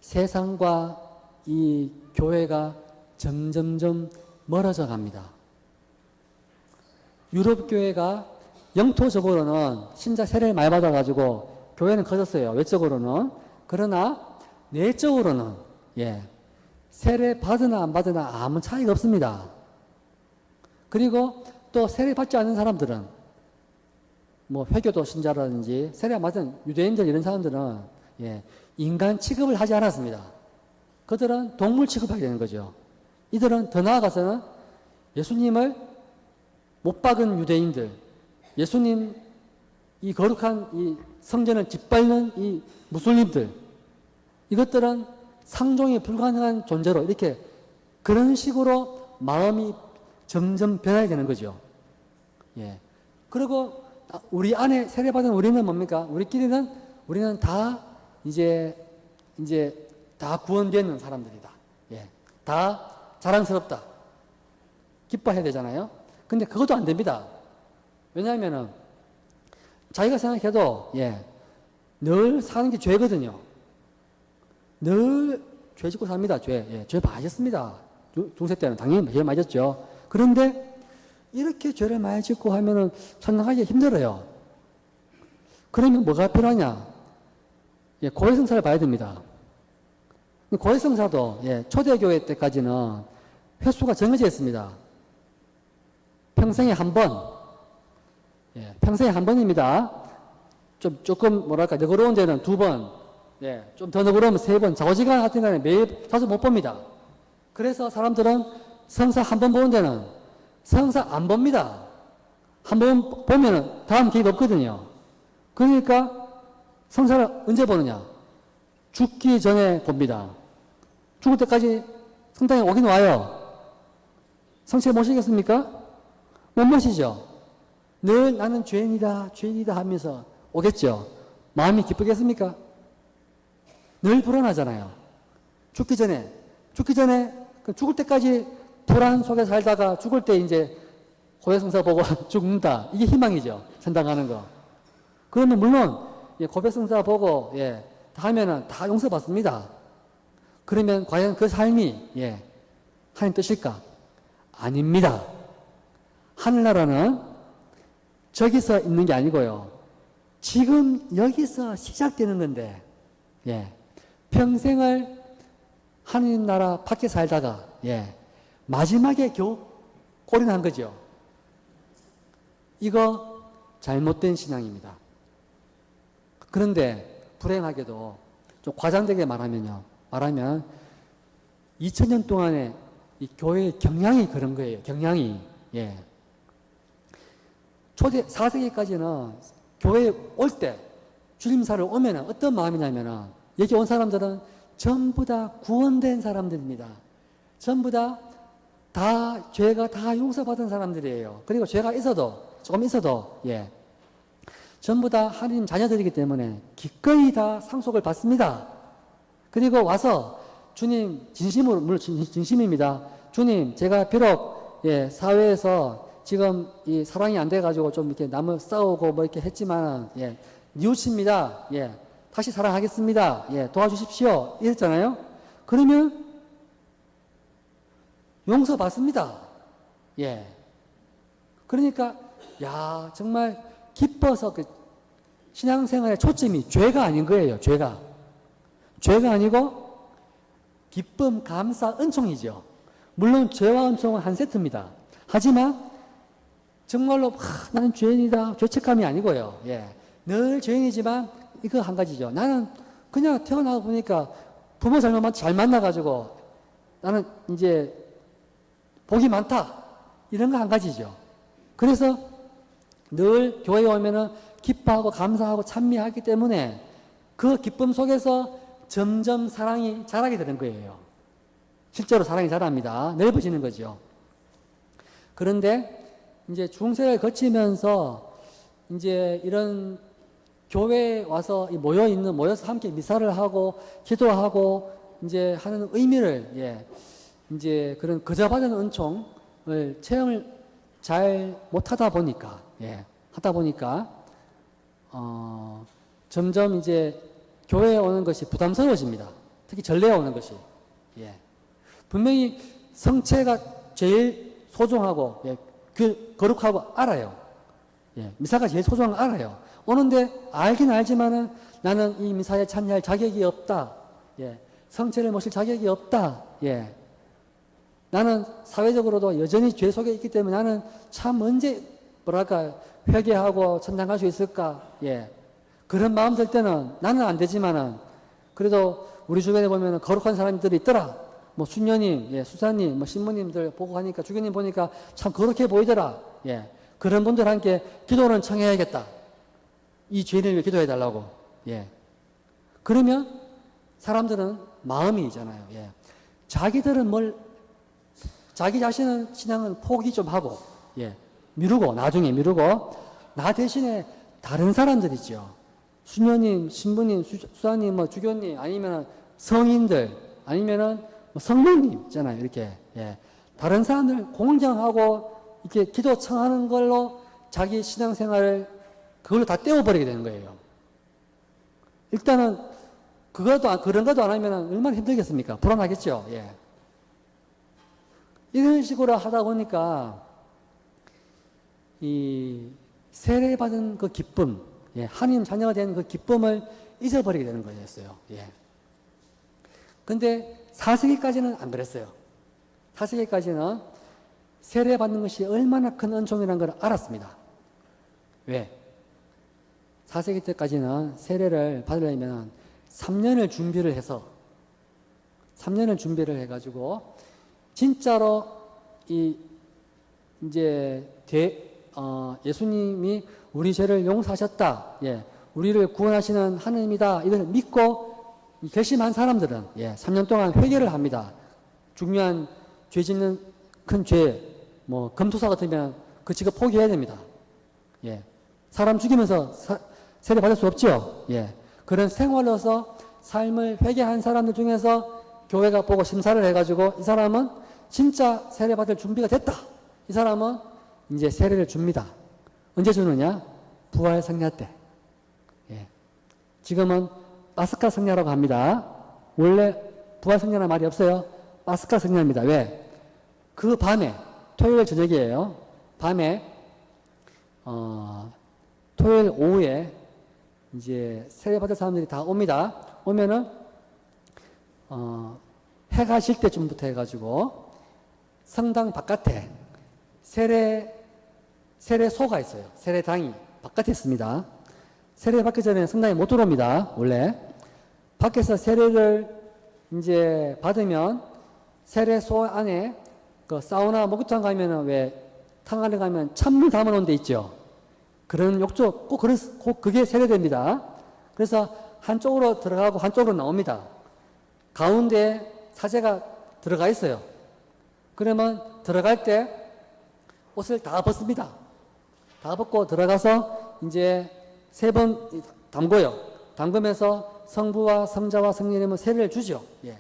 S1: 세상과 이 교회가 점점점 멀어져 갑니다. 유럽 교회가 영토적으로는 신자 세례를 많이 받아가지고 교회는 커졌어요. 외적으로는. 그러나 내적으로는 예, 세례 받으나 안 받으나 아무 차이가 없습니다. 그리고 또 세례받지 않는 사람들은 뭐 회교도 신자라든지 세례 맞은 유대인들 이런 사람들은 예, 인간 취급을 하지 않았습니다. 그들은 동물 취급하게 되는 거죠. 이들은 더 나아가서는 예수님을 못 박은 유대인들, 예수님 이 거룩한 이 성전을 짓밟는 이 무슬림들, 이것들은 상종이 불가능한 존재로 이렇게 그런 식으로 마음이 점점 변하게 되는 거죠. 예. 그리고 우리 안에 세례받은 우리는 뭡니까? 우리는 다 이제 다 구원되는 사람들이다. 예. 다 자랑스럽다. 기뻐해야 되잖아요. 근데 그것도 안 됩니다. 왜냐하면은 자기가 생각해도 예. 늘 사는 게 죄거든요. 늘 죄 짓고 삽니다. 죄. 예. 죄 많이 짓습니다. 중세 때는 당연히 죄 많이 짓죠. 그런데 이렇게 죄를 많이 짓고 하면은 천당 가기 힘들어요. 그러면 뭐가 필요하냐? 예, 고해성사를 봐야 됩니다. 고해성사도 예, 초대교회 때까지는 횟수가 정해져 있습니다. 평생에 한 번. 예, 평생에 한 번입니다. 조금 뭐랄까 너그러운 데는 두 번. 예, 좀 더 너그러우면 세 번. 좌우지간 같은 간에 매일 자주 못 봅니다. 그래서 사람들은 성사 한 번 보는 데는 성사 안 봅니다. 한 번 보면은 다음 기회가 없거든요. 그러니까 성사를 언제 보느냐? 죽기 전에 봅니다. 죽을 때까지 성당에 오긴 와요. 성체 모시겠습니까? 못 모시죠. 늘 나는 죄인이다, 죄인이다 하면서 오겠죠. 마음이 기쁘겠습니까? 늘 불안하잖아요. 죽기 전에 죽을 때까지 불안 속에 살다가 죽을 때 이제 고해성사 보고 죽는다. 이게 희망이죠. 천당 가는 거. 그러면 물론 고해성사 보고 예, 다 하면은 다 용서받습니다. 그러면 과연 그 삶이 예, 하나님 뜻일까? 아닙니다. 하늘나라는 저기서 있는 게 아니고요. 지금 여기서 시작되는 건데 예, 평생을 하나님 나라 밖에 살다가 예, 마지막에 겨우 꼴이 난 거죠. 이거 잘못된 신앙입니다. 그런데 불행하게도 좀 과장되게 말하면 2000년 동안의 이 교회의 경향이 그런 거예요. 경향이. 예. 초대 4세기까지는 교회에 올 때 주님사를 오면은 어떤 마음이냐면은 여기 온 사람들은 전부 다 구원된 사람들입니다. 전부 다 죄가 다 용서받은 사람들이에요. 그리고 죄가 조금 있어도, 예. 전부 다 하나님 자녀들이기 때문에 기꺼이 다 상속을 받습니다. 그리고 와서 주님, 물론 진심입니다. 주님, 제가 비록, 예, 사회에서 지금 이 사랑이 안 돼가지고 좀 이렇게 남을 싸우고 뭐 이렇게 했지만은, 예, 뉘우칩니다. 예, 다시 사랑하겠습니다. 예, 도와주십시오. 이랬잖아요. 그러면 용서받습니다. 예. 그러니까, 야, 정말 기뻐서 그 신앙생활의 초점이 죄가 아닌 거예요, 죄가. 죄가 아니고 기쁨, 감사, 은총이죠. 물론 죄와 은총은 한 세트입니다. 하지만 정말로 나는 죄인이다, 죄책감이 아니고요. 예. 늘 죄인이지만 이거 한 가지죠. 나는 그냥 태어나 보니까 부모 잘 만나가지고 나는 이제 복이 많다. 이런 거 한 가지죠. 그래서 늘 교회에 오면은 기뻐하고 감사하고 찬미하기 때문에 그 기쁨 속에서 점점 사랑이 자라게 되는 거예요. 실제로 사랑이 자랍니다. 넓어지는 거죠. 그런데 이제 중세를 거치면서 이제 이런 교회에 와서 모여서 함께 미사를 하고 기도하고 이제 하는 의미를 예, 이제 그런 그저 받은 은총을 체험을 잘 못하다 보니까 예, 하다 보니까 점점 이제 교회에 오는 것이 부담스러워집니다. 특히 전례에 오는 것이 예. 분명히 성체가 제일 소중하고 예, 거룩하고 알아요. 예, 미사가 제일 소중한 거 알아요. 오는데 알긴 알지만은 나는 이 미사에 참여할 자격이 없다. 예, 성체를 모실 자격이 없다. 예. 나는 사회적으로도 여전히 죄 속에 있기 때문에 나는 참 언제 뭐랄까 회개하고 천당 갈 수 있을까? 예. 그런 마음 들 때는 나는 안 되지만은 그래도 우리 주변에 보면 거룩한 사람들이 있더라. 뭐 수녀님, 예, 수사님, 뭐 신부님들 보고 하니까 주교님 보니까 참 거룩해 보이더라. 예. 그런 분들과 함께 기도는 청해야겠다. 이 죄인을 위해 기도해 달라고. 예. 그러면 사람들은 마음이 있잖아요. 예. 자기들은 자기 자신은 신앙은 포기 좀 하고, 예. 나중에 미루고, 나 대신에 다른 사람들 있죠. 수녀님, 신부님, 수사님, 뭐 주교님, 아니면 성인들, 아니면은 뭐 성모님 있잖아요. 이렇게. 예. 다른 사람들 공경하고, 이렇게 기도 청하는 걸로 자기 신앙생활을 그걸로 다 떼어버리게 되는 거예요. 일단은 그런 것도 안 하면 얼마나 힘들겠습니까? 불안하겠죠. 예. 이런 식으로 하다 보니까 이 세례받은 그 기쁨, 예, 하나님 자녀가 된 그 기쁨을 잊어버리게 되는 거였어요. 예. 근데 4세기까지는 안 그랬어요. 4세기까지는 세례받는 것이 얼마나 큰 은총이라는 걸 알았습니다. 왜? 4세기 때까지는 세례를 받으려면 3년을 준비를 해가지고, 진짜로 예수님이 우리 죄를 용서하셨다. 예. 우리를 구원하시는 하나님이다. 이걸 믿고 결심한 사람들은, 예, 3년 동안 회개를 합니다. 중요한 죄 짓는 큰 죄, 뭐, 검투사 같으면 그 직업 포기해야 됩니다. 예. 사람 죽이면서 세례 받을 수 없죠. 예. 그런 생활로서 삶을 회개한 사람들 중에서 교회가 보고 심사를 해가지고 이 사람은 진짜 세례 받을 준비가 됐다. 이 사람은 이제 세례를 줍니다. 언제 주느냐? 부활 성야 때. 예. 지금은 파스카 성야라고 합니다. 원래 부활 성야라는 말이 없어요. 파스카 성야입니다. 왜? 그 밤에, 토요일 저녁이에요. 밤에, 토요일 오후에 이제 세례 받을 사람들이 다 옵니다. 오면은, 해가 질 때쯤부터 해가지고 성당 바깥에 세례소가 있어요. 세례당이 바깥에 있습니다. 세례 받기 전에 성당에 못 들어옵니다. 원래. 밖에서 세례를 이제 받으면 세례소 안에 그 사우나 목욕탕 가면은 왜 탕 안에 가면 찬물 담아놓은 데 있죠. 그런 욕조 꼭 그게 세례됩니다. 그래서 한쪽으로 들어가고 한쪽으로 나옵니다. 가운데 사제가 들어가 있어요. 그러면 들어갈 때 옷을 다 벗습니다. 다 벗고 들어가서 이제 3번 담궈요. 담그면서 성부와 성자와 성령님은 세례를 주죠. 예.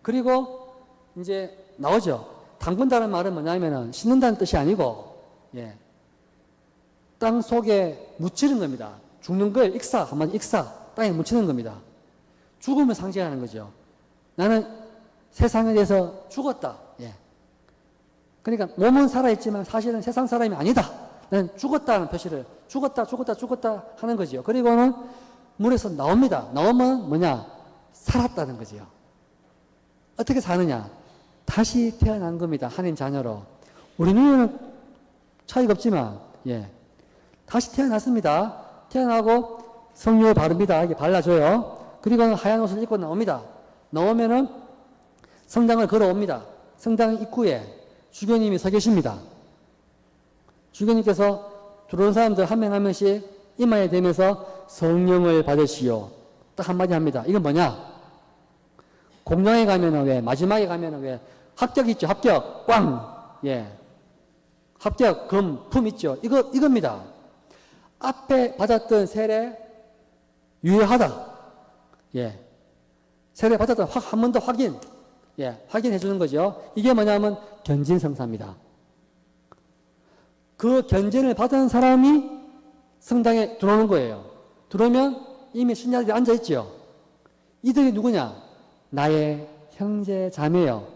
S1: 그리고 이제 나오죠. 담근다는 말은 뭐냐면은 씻는다는 뜻이 아니고, 예. 땅 속에 묻히는 겁니다. 죽는 걸 한마디 익사, 땅에 묻히는 겁니다. 죽음을 상징하는 거죠. 나는 세상에 대해서 죽었다. 예. 그러니까 몸은 살아있지만 사실은 세상 사람이 아니다. 나는 죽었다는 표시를 죽었다 하는 거지요. 그리고는 물에서 나옵니다. 나오면 뭐냐? 살았다는 거지요. 어떻게 사느냐? 다시 태어난 겁니다. 하나님 자녀로. 우리 눈에는 차이가 없지만, 예. 다시 태어났습니다. 태어나고 성령을 바릅니다. 이게 발라줘요. 그리고는 하얀 옷을 입고 나옵니다. 나오면은 성당을 걸어옵니다. 성당 입구에 주교님이 서 계십니다. 주교님께서 들어오는 사람들 한 명 한 명씩 이마에 대면서 성령을 받으시오. 딱 한마디 합니다. 이건 뭐냐? 공장에 가면은 왜, 마지막에 가면은 왜, 합격 있죠? 합격, 꽝! 예. 합격, 금, 품 있죠? 이겁니다. 앞에 받았던 세례, 유효하다. 예. 세례 받았던 한 번 더 확인. 예. 확인해 주는 거죠. 이게 뭐냐면 견진성사입니다. 그 견진을 받은 사람이 성당에 들어오는 거예요. 들어오면 이미 신자들이 앉아있죠. 이들이 누구냐? 나의 형제 자매요.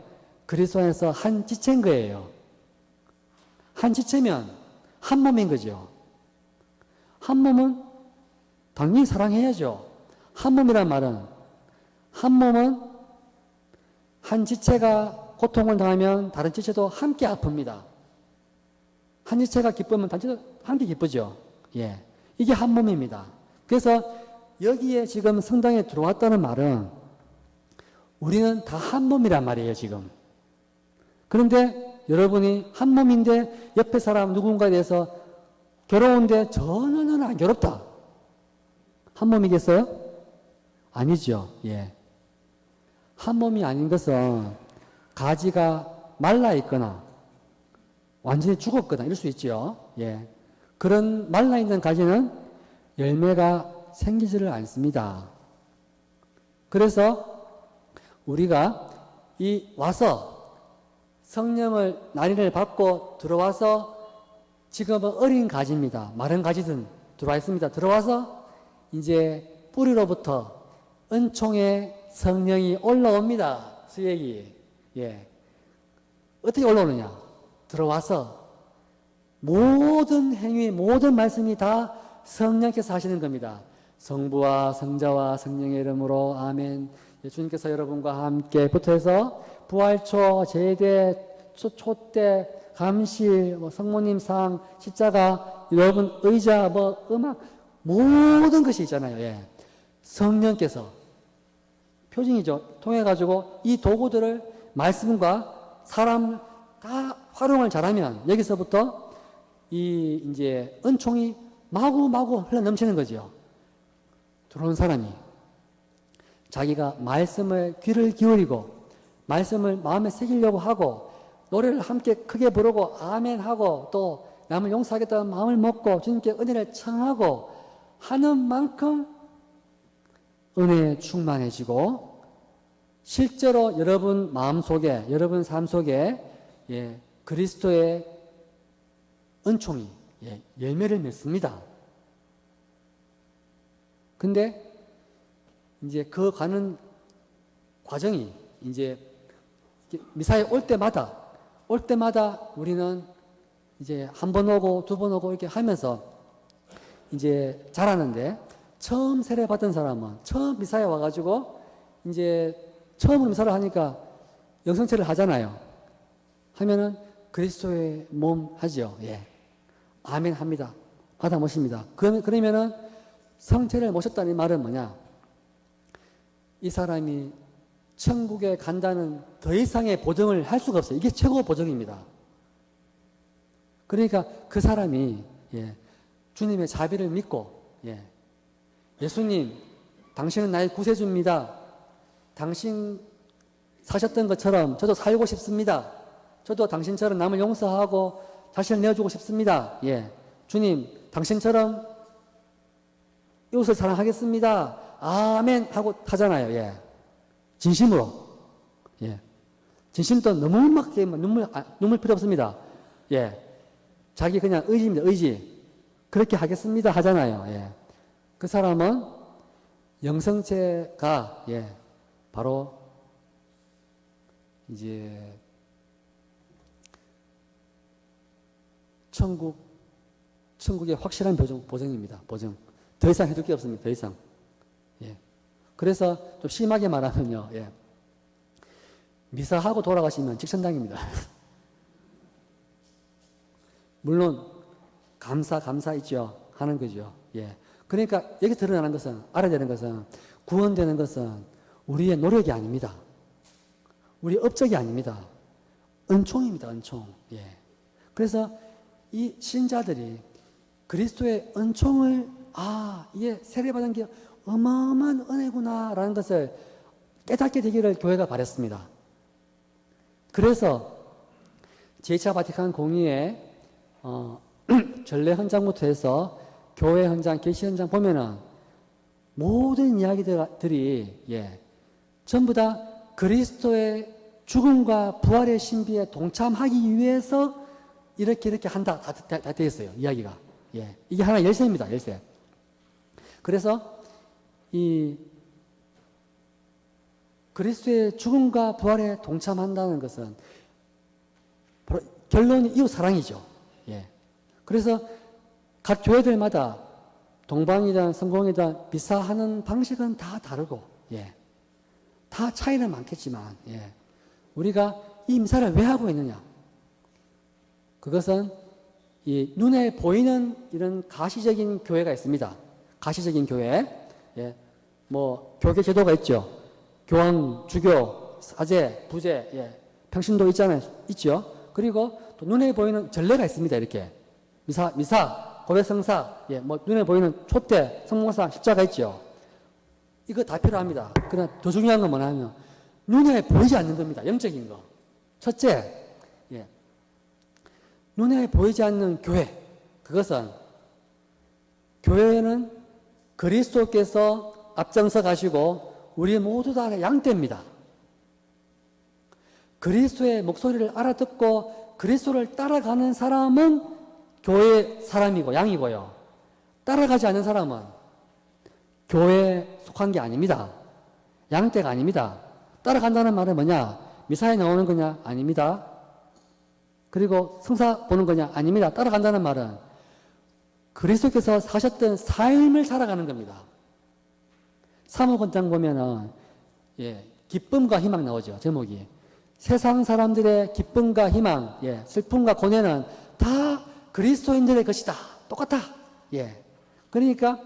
S1: 그리스도 안에서 한 지체인 거예요. 한 지체면 한 몸인 거죠. 한 몸은 당연히 사랑해야죠. 한 몸이란 말은 한 몸은 한 지체가 고통을 당하면 다른 지체도 함께 아픕니다. 한 지체가 기쁘면 다른 지체도 함께 기쁘죠. 예. 이게 한 몸입니다. 그래서 여기에 지금 성당에 들어왔다는 말은 우리는 다 한 몸이란 말이에요, 지금. 그런데 여러분이 한 몸인데 옆에 사람 누군가에 대해서 괴로운데 전혀 안 괴롭다. 한 몸이겠어요? 아니죠. 예. 한 몸이 아닌 것은 가지가 말라 있거나 완전히 죽었거나 이럴 수 있죠. 예. 그런 말라 있는 가지는 열매가 생기지를 않습니다. 그래서 우리가 이 와서 성령을 날인을 받고 들어와서 지금은 어린 가지입니다. 마른 가지든 들어와 있습니다. 들어와서 이제 뿌리로부터 은총의 성령이 올라옵니다. 수액이. 예. 어떻게 올라오느냐? 들어와서 모든 행위, 모든 말씀이 다 성령께서 하시는 겁니다. 성부와 성자와 성령의 이름으로 아멘. 주님께서 여러분과 함께 붙어서 부활초, 제대, 촛대, 감실, 성모님 상, 십자가, 여러분 의자, 음악, 모든 것이 있잖아요. 예. 성령께서 표징이죠. 통해가지고 이 도구들을 말씀과 사람 다 활용을 잘하면 여기서부터 이 이제 은총이 마구마구 흘러 넘치는 거죠. 들어오는 사람이 자기가 말씀을 귀를 기울이고 말씀을 마음에 새기려고 하고 노래를 함께 크게 부르고 아멘 하고 또 남을 용서하겠다는 마음을 먹고 주님께 은혜를 청하고 하는 만큼 은혜에 충만해지고 실제로 여러분 마음속에 여러분 삶 속에 예, 그리스도의 은총이 예, 열매를 맺습니다. 근데 이제 그 가는 과정이 이제 미사에 올 때마다 우리는 이제 한 번 오고 두 번 오고 이렇게 하면서 이제 자라는데 처음 세례 받은 사람은 처음 미사에 와가지고 이제 처음 미사를 하니까 영성체를 하잖아요. 하면은 그리스도의 몸 하죠. 예. 아멘 합니다. 받아 모십니다. 그러면은 성체를 모셨다는 말은 뭐냐? 이 사람이 천국에 간다는 더 이상의 보증을 할 수가 없어요. 이게 최고 보증입니다. 그러니까 그 사람이 예, 주님의 자비를 믿고 예, 예수님 당신은 나의 구세주입니다. 당신 사셨던 것처럼 저도 살고 싶습니다. 저도 당신처럼 남을 용서하고 자신을 내어주고 싶습니다. 예, 주님 당신처럼 이웃을 사랑하겠습니다. 아멘 하고 하잖아요. 예. 진심으로. 예. 진심도 너무 막 눈물 필요 없습니다. 예. 자기 그냥 의지입니다. 의지. 그렇게 하겠습니다 하잖아요. 예. 그 사람은 영성체가 예. 바로 이제 천국의 확실한 보증입니다. 보증. 더 이상 해줄 게 없습니다. 더 이상. 예. 그래서 좀 심하게 말하면요. 예. 미사하고 돌아가시면 직천당입니다. 물론 감사 있죠. 하는 거죠. 예. 그러니까 여기 드러나는 것은 알아야 되는 것은 구원되는 것은 우리의 노력이 아닙니다. 우리 업적이 아닙니다. 은총입니다. 은총. 예. 그래서 이 신자들이 그리스도의 은총을 이게 세례받은 게 어마어마한 은혜구나라는 것을 깨닫게 되기를 교회가 바랬습니다. 그래서 제2차 바티칸 공의회 전례 헌장부터 해서 교회 헌장, 계시 헌장 보면은 모든 이야기들이 예, 전부 다 그리스도의 죽음과 부활의 신비에 동참하기 위해서 이렇게 한다 다 되어 있어요. 이야기가. 예, 이게 하나 열쇠입니다. 열쇠. 그래서 이 그리스도의 죽음과 부활에 동참한다는 것은 바로 결론이 이웃 사랑이죠. 예. 그래서 각 교회들마다 동방이든 성공이든 미사하는 방식은 다 다르고, 예. 다 차이는 많겠지만, 예. 우리가 이 미사를 왜 하고 있느냐? 그것은 이 눈에 보이는 이런 가시적인 교회가 있습니다. 가시적인 교회. 예. 뭐, 교계 제도가 있죠. 교황, 주교, 사제, 부제, 예. 평신도 있잖아요. 있죠. 그리고 또 눈에 보이는 전례가 있습니다. 이렇게. 미사, 고백성사, 예. 뭐, 눈에 보이는 촛대, 성모사, 십자가 있죠. 이거 다 필요합니다. 그러나 더 중요한 건 뭐냐면, 눈에 보이지 않는 겁니다. 영적인 거. 첫째, 예. 눈에 보이지 않는 교회. 그것은 교회는 그리스도께서 앞장서 가시고 우리 모두 다 양떼입니다. 그리스도의 목소리를 알아듣고 그리스도를 따라가는 사람은 교회 사람이고 양이고요. 따라가지 않는 사람은 교회에 속한 게 아닙니다. 양떼가 아닙니다. 따라간다는 말은 뭐냐? 미사에 나오는 거냐? 아닙니다. 그리고 성사 보는 거냐? 아닙니다. 따라간다는 말은 그리스도께서 사셨던 삶을 살아가는 겁니다. 사무권장 보면은, 예, 기쁨과 희망 나오죠. 제목이. 세상 사람들의 기쁨과 희망, 예, 슬픔과 고뇌는 다 그리스도인들의 것이다. 똑같다. 예. 그러니까,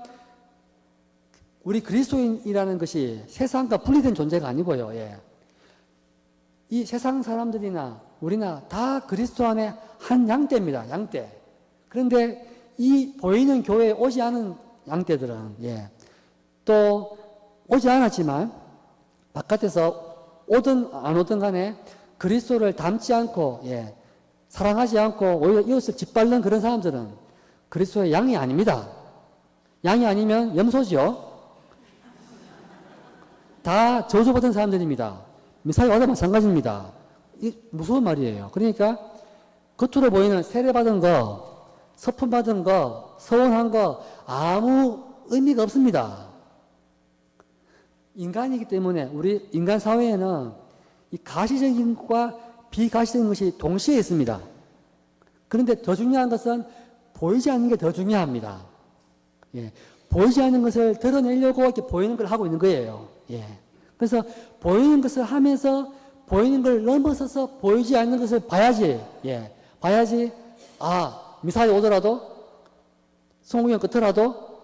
S1: 우리 그리스도인이라는 것이 세상과 분리된 존재가 아니고요. 예. 이 세상 사람들이나 우리나 다 그리스도 안에 한 양떼입니다. 양떼. 그런데 이 보이는 교회에 오지 않은 양떼들은, 예, 또 오지 않았지만 바깥에서 오든 안 오든 간에 그리스도를 닮지 않고, 예, 사랑하지 않고 오히려 이웃을 짓밟는 그런 사람들은 그리스도의 양이 아닙니다. 양이 아니면 염소죠. 다 저주받은 사람들입니다. 미사에 와도 마찬가지입니다. 이 무서운 말이에요. 그러니까 겉으로 보이는 세례받은 거, 서품 받은 거, 서원한 거 아무 의미가 없습니다. 인간이기 때문에 우리 인간 사회에는 이 가시적인 것과 비가시적인 것이 동시에 있습니다. 그런데 더 중요한 것은 보이지 않는 게 더 중요합니다. 예. 보이지 않는 것을 드러내려고 이렇게 보이는 걸 하고 있는 거예요. 예. 그래서 보이는 것을 하면서 보이는 걸 넘어서서 보이지 않는 것을 봐야지. 예. 봐야지. 아, 미사에 오더라도, 성경을 끄더라도,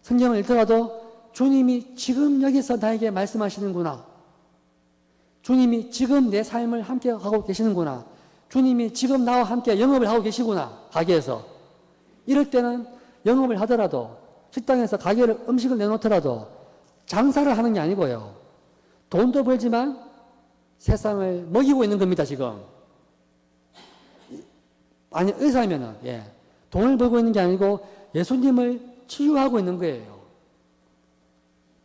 S1: 성경을 읽더라도 주님이 지금 여기서 나에게 말씀하시는구나. 주님이 지금 내 삶을 함께 하고 계시는구나. 주님이 지금 나와 함께 영업을 하고 계시구나. 가게에서. 이럴 때는 영업을 하더라도, 식당에서 가게를 음식을 내놓더라도 장사를 하는 게 아니고요. 돈도 벌지만 세상을 먹이고 있는 겁니다, 지금. 아니, 의사면은, 예. 돈을 벌고 있는 게 아니고 예수님을 치유하고 있는 거예요.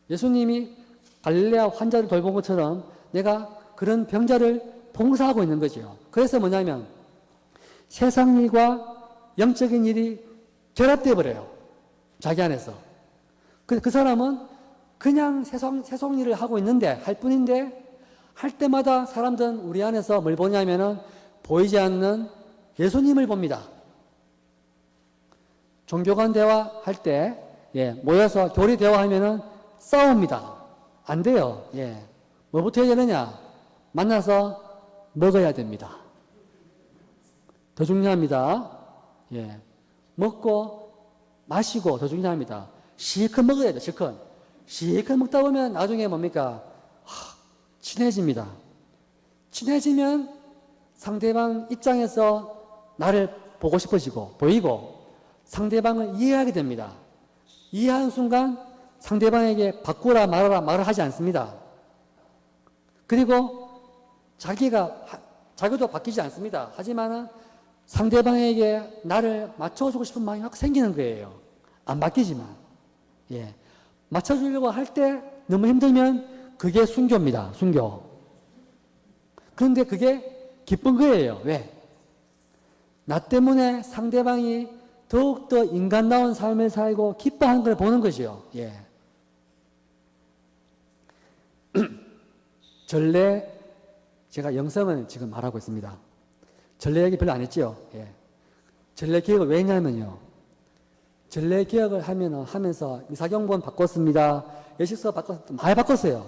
S1: 예수님이 갈릴레아 환자를 돌본 것처럼 내가 그런 병자를 봉사하고 있는 거죠. 그래서 뭐냐면 세상 일과 영적인 일이 결합되어 버려요. 자기 안에서. 그 사람은 그냥 세상 일을 하고 있는데, 할 뿐인데, 할 때마다 사람들은 우리 안에서 뭘 보냐면은 보이지 않는 예수님을 봅니다. 종교 간 대화할 때, 예, 모여서 교리 대화하면은 싸웁니다. 안 돼요. 예. 뭐부터 해야 되느냐? 만나서 먹어야 됩니다. 더 중요합니다. 예. 먹고, 마시고 더 중요합니다. 실컷 먹어야 돼요, 실컷. 실컷 먹다 보면 나중에 뭡니까? 친해집니다. 친해지면 상대방 입장에서 나를 보고 싶어지고, 보이고, 상대방을 이해하게 됩니다. 이해하는 순간 상대방에게 바꾸라 말아라 말을 하지 않습니다. 그리고 자기도 바뀌지 않습니다. 하지만은 상대방에게 나를 맞춰주고 싶은 마음이 막 생기는 거예요. 안 바뀌지만. 예. 맞춰주려고 할 때 너무 힘들면 그게 순교입니다. 순교. 그런데 그게 기쁜 거예요. 왜? 나 때문에 상대방이 더욱더 인간다운 삶을 살고 기뻐하는 걸 보는 것이요. 예. 전례, 제가 영성을 지금 말하고 있습니다. 전례 얘기 별로 안 했죠. 예. 전례 기억을 왜 했냐면요. 전례 기억을 하면서 미사경본 바꿨습니다. 예식서 바꿨습니다. 많이 바꿨어요.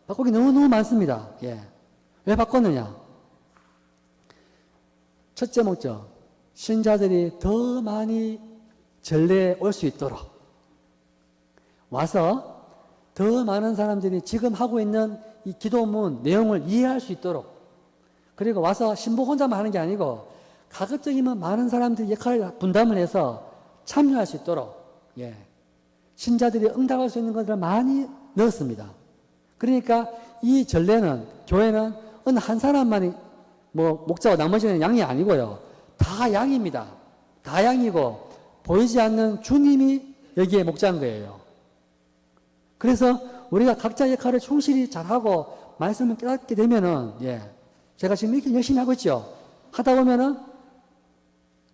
S1: 바꾸기 너무너무 많습니다. 예. 왜 바꿨느냐? 첫째 목적, 신자들이 더 많이 전례에 올 수 있도록 와서 더 많은 사람들이 지금 하고 있는 이 기도문 내용을 이해할 수 있도록, 그리고 와서 신부 혼자만 하는 게 아니고 가급적이면 많은 사람들이 역할을 분담을 해서 참여할 수 있도록, 예, 신자들이 응답할 수 있는 것들을 많이 넣었습니다. 그러니까 이 전례는, 교회는 어느 한 사람만이 뭐 목자와 나머지는 양이 아니고요, 다 양입니다. 다 양이고 보이지 않는 주님이 여기에 목자인 거예요. 그래서 우리가 각자 역할을 충실히 잘하고 말씀을 깨닫게 되면은, 예, 제가 지금 이렇게 열심히 하고 있죠. 하다 보면은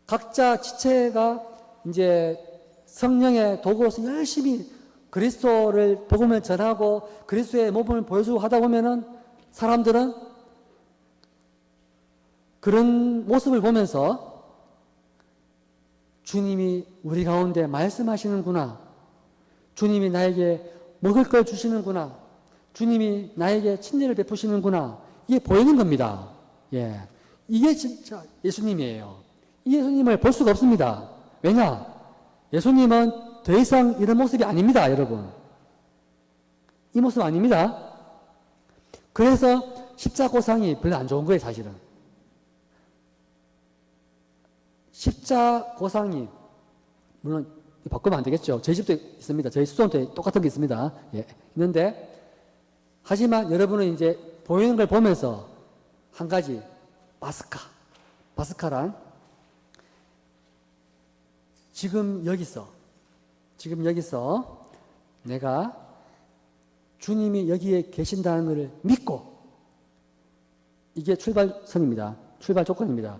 S1: 각자 지체가 이제 성령의 도구로서 열심히 그리스도를 복음을 전하고 그리스도의 모범을 보여주고 하다 보면은 사람들은 그런 모습을 보면서 주님이 우리 가운데 말씀하시는구나, 주님이 나에게 먹을 걸 주시는구나, 주님이 나에게 친절을 베푸시는구나, 이게 보이는 겁니다. 예, 이게 진짜 예수님이에요. 이 예수님을 볼 수가 없습니다. 왜냐? 예수님은 더 이상 이런 모습이 아닙니다, 여러분. 이 모습 아닙니다. 그래서 십자고상이 별로 안 좋은 거예요, 사실은. 십자고상이, 물론 바꾸면 안 되겠죠. 저희 집도 있습니다. 저희 수도원도 똑같은 게 있습니다. 예, 있는데, 하지만 여러분은 이제 보이는 걸 보면서 한 가지, 바스카란 지금 여기서 내가 주님이 여기에 계신다는 것을 믿고, 이게 출발선입니다. 출발 조건입니다.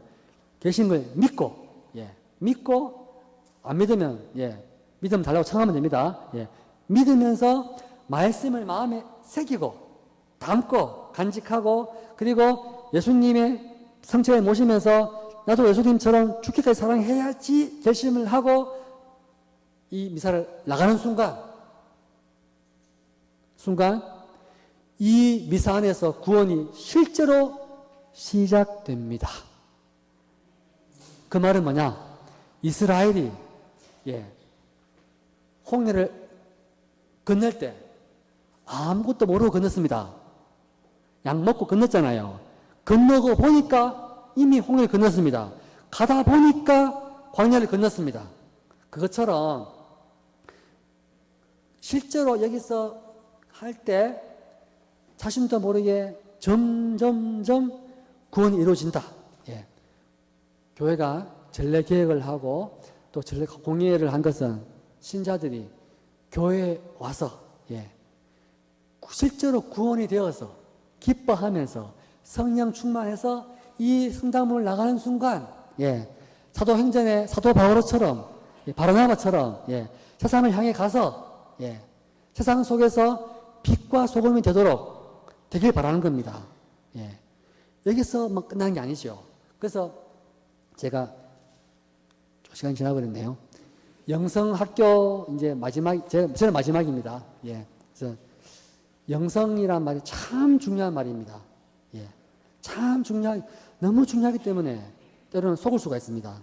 S1: 계신 걸 믿고, 예, 믿고, 안 믿으면, 예, 믿음 달라고 청하면 됩니다. 예, 믿으면서 말씀을 마음에 새기고, 담고, 간직하고, 그리고 예수님의 성체에 모시면서 나도 예수님처럼 죽기까지 사랑해야지 결심을 하고 이 미사를 나가는 순간 이 미사 안에서 구원이 실제로 시작됩니다. 그 말은 뭐냐? 이스라엘이, 예, 홍해를 건널 때 아무것도 모르고 건넜습니다. 약 먹고 건넜잖아요. 건너고 보니까 이미 홍해를 건넜습니다. 가다 보니까 광야를 건넜습니다. 그것처럼 실제로 여기서 할 때 자신도 모르게 점점점 구원이 이루어진다. 예. 교회가 전례 계획을 하고 또 전례 공예를 한 것은 신자들이 교회에 와서, 예, 실제로 구원이 되어서 기뻐하면서 성령 충만해서 이 성당문을 나가는 순간, 예, 사도행전의 사도 바오로처럼, 예, 바르나바처럼, 예, 세상을 향해 가서, 예, 세상 속에서 빛과 소금이 되도록 되길 바라는 겁니다. 예, 여기서 뭐 끝난 게 아니죠. 그래서 제가 시간이 지나버렸네요. 영성학교 이제 저는 마지막입니다. 예, 그래서 영성이란 말이 참 중요한 말입니다. 예, 참 너무 중요하기 때문에 때로는 속을 수가 있습니다.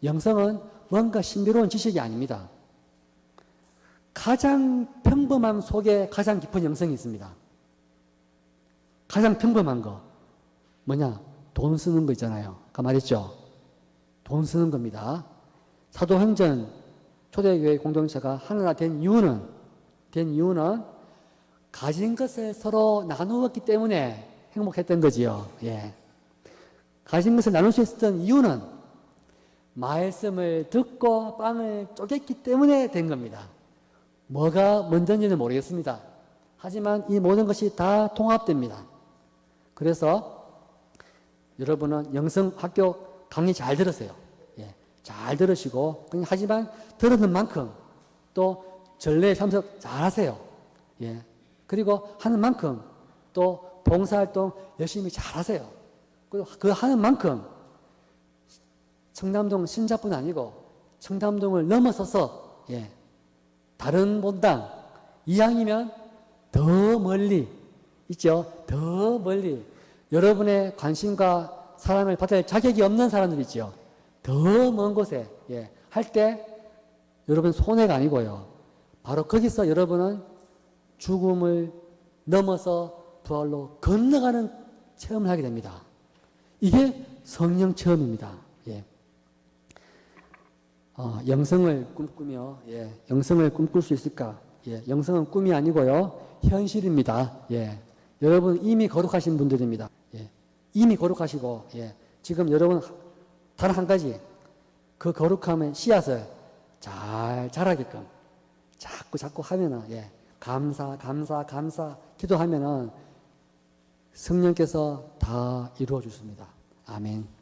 S1: 영성은 뭔가 신비로운 지식이 아닙니다. 가장 평범함 속에 가장 깊은 영성이 있습니다. 가장 평범한 거 뭐냐? 돈 쓰는 거 있잖아요. 아까 말했죠? 돈 쓰는 겁니다. 사도행전 초대교회 공동체가 하나가 된 이유는 가진 것을 서로 나누었기 때문에 행복했던 거지요. 예. 가진 것을 나눌 수 있었던 이유는 말씀을 듣고 빵을 쪼갰기 때문에 된 겁니다. 뭐가 먼저인지는 모르겠습니다. 하지만 이 모든 것이 다 통합됩니다. 그래서 여러분은 영성학교 강의 잘 들으세요. 예, 잘 들으시고, 하지만 들었는 만큼 또 전례에 참석 잘 하세요. 예, 그리고 하는 만큼 또 봉사활동 열심히 잘 하세요. 그리고 그 하는 만큼 청담동 신자뿐 아니고 청담동을 넘어서서, 예, 다른 본당 이왕이면 더 멀리 있죠. 더 멀리 여러분의 관심과 사랑을 받을 자격이 없는 사람들이죠. 더 먼 곳에 할 때 여러분 손해가 아니고요. 바로 거기서 여러분은 죽음을 넘어서 부활로 건너가는 체험을 하게 됩니다. 이게 성령 체험입니다. 영성을 꿈꾸며 영성을 꿈꿀 수 있을까? 영성은 꿈이 아니고요. 현실입니다. 여러분 이미 거룩하신 분들입니다. 이미 거룩하시고 지금 여러분 단 한 가지 그 거룩함의 씨앗을 잘 자라게끔 자꾸 하면은 감사 기도하면은 성령께서 다 이루어 주십니다. 아멘.